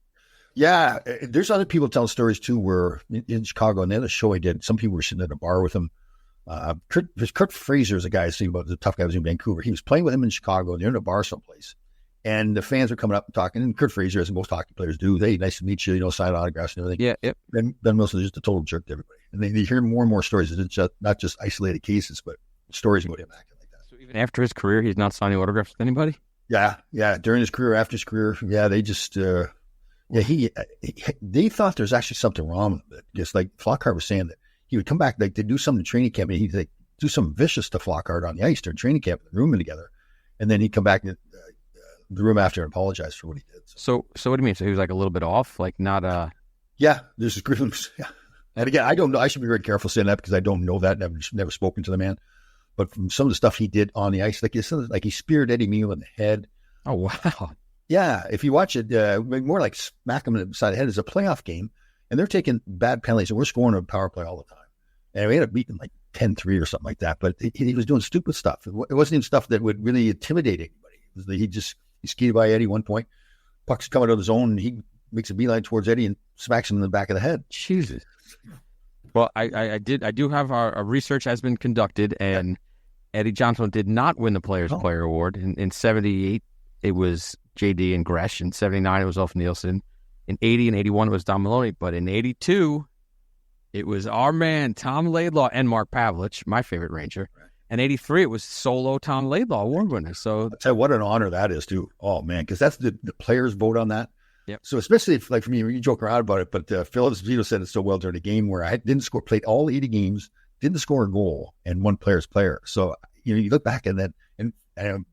Yeah, there's other people telling stories too. Where in Chicago, and the other show I did, some people were sitting at a bar with him. Kurt Fraser is a guy I was thinking about, the tough guy was in Vancouver. He was playing with him in Chicago, and they're in a bar someplace. And the fans are coming up and talking, and Kurt Fraser, as most hockey players do, hey, nice to meet you, sign autographs and everything. Yeah, yep. Ben Wilson is just a total jerk to everybody. And they hear more and more stories. It's not just isolated cases, but stories about him acting like that. So even after his career, he's not signing autographs with anybody? Yeah. During his career, after his career, they just, they thought there's actually something wrong with it. Just like Flockhart was saying that he would come back, like to do something in training camp, and he'd like do something vicious to Flockhart on the ice during training camp, rooming together. And then he'd come back in the room after and apologize for what he did. So what do you mean? So he was like a little bit off, like not Yeah, there's a group. Yeah. And again, I don't know. I should be very careful saying that because I don't know that. Never spoken to the man. But from some of the stuff he did on the ice, like he speared Eddie Meal in the head. Oh wow! Yeah, if you watch it, more like smack him in the side of the head. It's a playoff game, and they're taking bad penalties, and we're scoring a power play all the time. And we ended up beating like 10-3 or something like that. But he was doing stupid stuff. It wasn't even stuff that would really intimidate anybody. He skated by Eddie one point. Puck's coming out of the zone, and he makes a beeline towards Eddie and smacks him in the back of the head. Jesus. Well, I do have our research has been conducted, and Eddie Johnstone did not win the Players Player Award. In 78, it was J.D. and Gresh. In 79, it was Ulf Nielsen. In 80 and 81, it was Don Maloney. But in 82, it was our man, Tom Laidlaw, and Mark Pavlich, my favorite Ranger. Right. And 83, it was solo Tom Laidlaw award winner. So I'll tell you what an honor that is, too. Oh, man, because that's the players vote on that. Yep. So especially if, like for me, you joke around about it, but Phil Esposito said it so well during the game where I didn't score, played all 80 games, didn't score a goal, and one player's player. So, you look back and I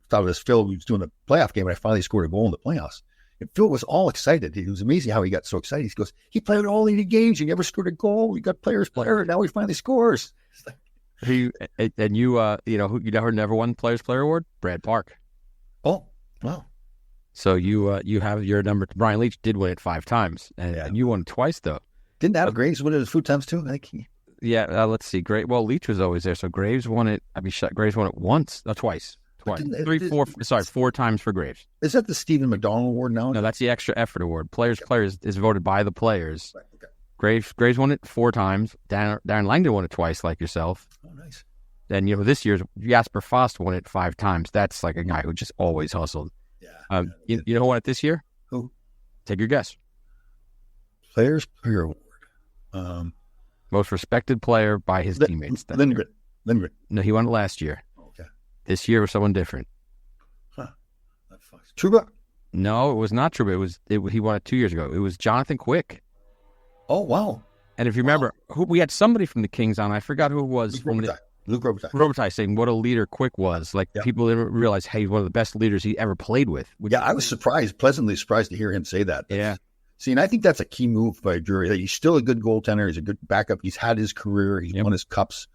thought it was Phil who was doing a playoff game, and I finally scored a goal in the playoffs. And Phil was all excited. It was amazing how he got so excited. He goes, he played all 80 games, he never scored a goal. We got player's player, and now he finally scores. You never won Players Player Award? Brad Park. Oh, wow. So you have your number. Brian Leach did win it 5 times, and you won it twice though. Didn't Adam Graves win it a few times too? Yeah, let's see. Leach was always there, so Graves won it. Graves won it twice. 4 times for Graves. Is that the Stephen McDonald Award now? No, that's the Extra Effort Award. Players is voted by the players. Right, okay. Graves won it 4 times. Darren Langdon won it twice, like yourself. Oh, nice. Then this year's Jasper Fost won it 5 times. That's like a guy who just always hustled. Yeah. You know who won it this year? Who? Take your guess. Players Player Award. Most respected player by his teammates. Lindgren. No, he won it last year. Okay. This year was someone different. Huh. Trouba? No, it was not Trouba. He won it 2 years ago. It was Jonathan Quick. Oh, wow. And if you remember, we had somebody from the Kings on. I forgot who it was. Luke Robitaille saying what a leader Quick was. People didn't realize, hey, he's one of the best leaders he ever played with. I was pleasantly surprised to hear him say that. See, and I think that's a key move by Drury. He's still a good goaltender. He's a good backup. He's had his career. He's won his cups.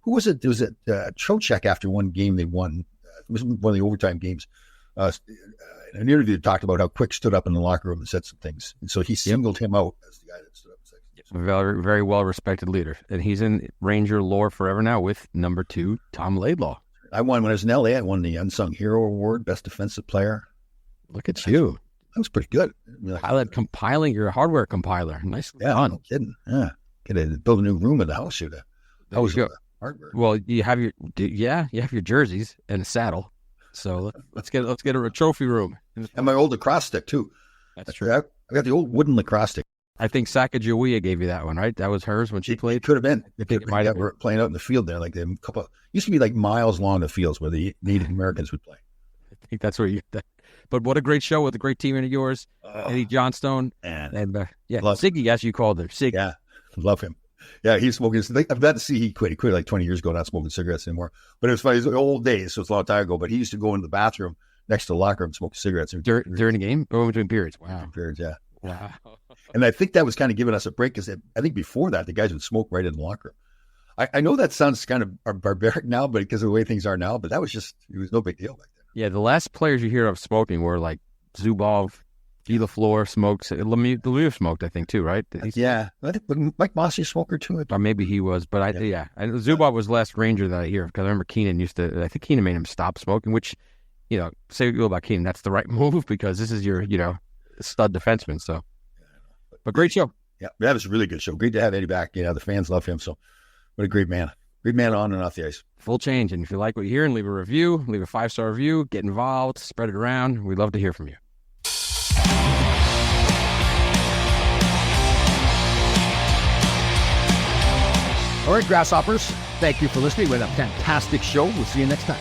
Who was it? Was it Trocheck after one game they won? It was one of the overtime games. In an interview, they talked about how Quick stood up in the locker room and said some things. And so he singled him out as the guy that stood up and said a very, very well-respected leader. And he's in Ranger lore forever now with number 2, Tom Laidlaw. When I was in L.A., I won the Unsung Hero Award, Best Defensive Player. Look at you. That was pretty good. Compiling your hardware compiler. Nice. Yeah, no kidding. Yeah. Build a new room in the house here. That was hardware. Well, you have your jerseys and a saddle. So let's get a trophy room. And my old lacrosse stick too. That's true. I got the old wooden lacrosse stick. I think Sacagawea gave you that one, right? That was hers when she played. It could have been. We're playing out in the field there, used to be like miles long the fields where the Native Americans would play. I think that's where you. But what a great show with a great team of yours, Eddie Johnstone, and Siggy, as you called her, Siggy. Yeah, love him. Yeah, he's smoking. I'm glad to see he quit. He quit like 20 years ago, not smoking cigarettes anymore. But it was funny. It was old days, so it's a long time ago. But he used to go into the bathroom next to the locker room, smoking cigarettes during the game or between periods. Wow, between periods, yeah. Wow. And I think that was kind of giving us a break because I think before that the guys would smoke right in the locker room. I know that sounds kind of barbaric now, but because of the way things are now. But that was it was no big deal back then. Yeah, the last players you hear of smoking were like Zubov, Guy Lafleur smoked, Lemieux smoked, I think too, right? Yeah, I think Mike Mossy a smoker too. Or maybe he was, but And Zubov was the last Ranger that I hear of because I remember Keenan I think Keenan made him stop smoking, which, say what you will about Keenan, that's the right move because this is your, stud defenseman. So, but great show. Yeah, that was a really good show. Great to have Eddie back. The fans love him. So, what a great man. Great man on and off the ice. Full change. And if you like what you hear, leave a review, leave a 5-star review, get involved, spread it around. We'd love to hear from you. All right, Grasshoppers, thank you for listening. We had a fantastic show. We'll see you next time.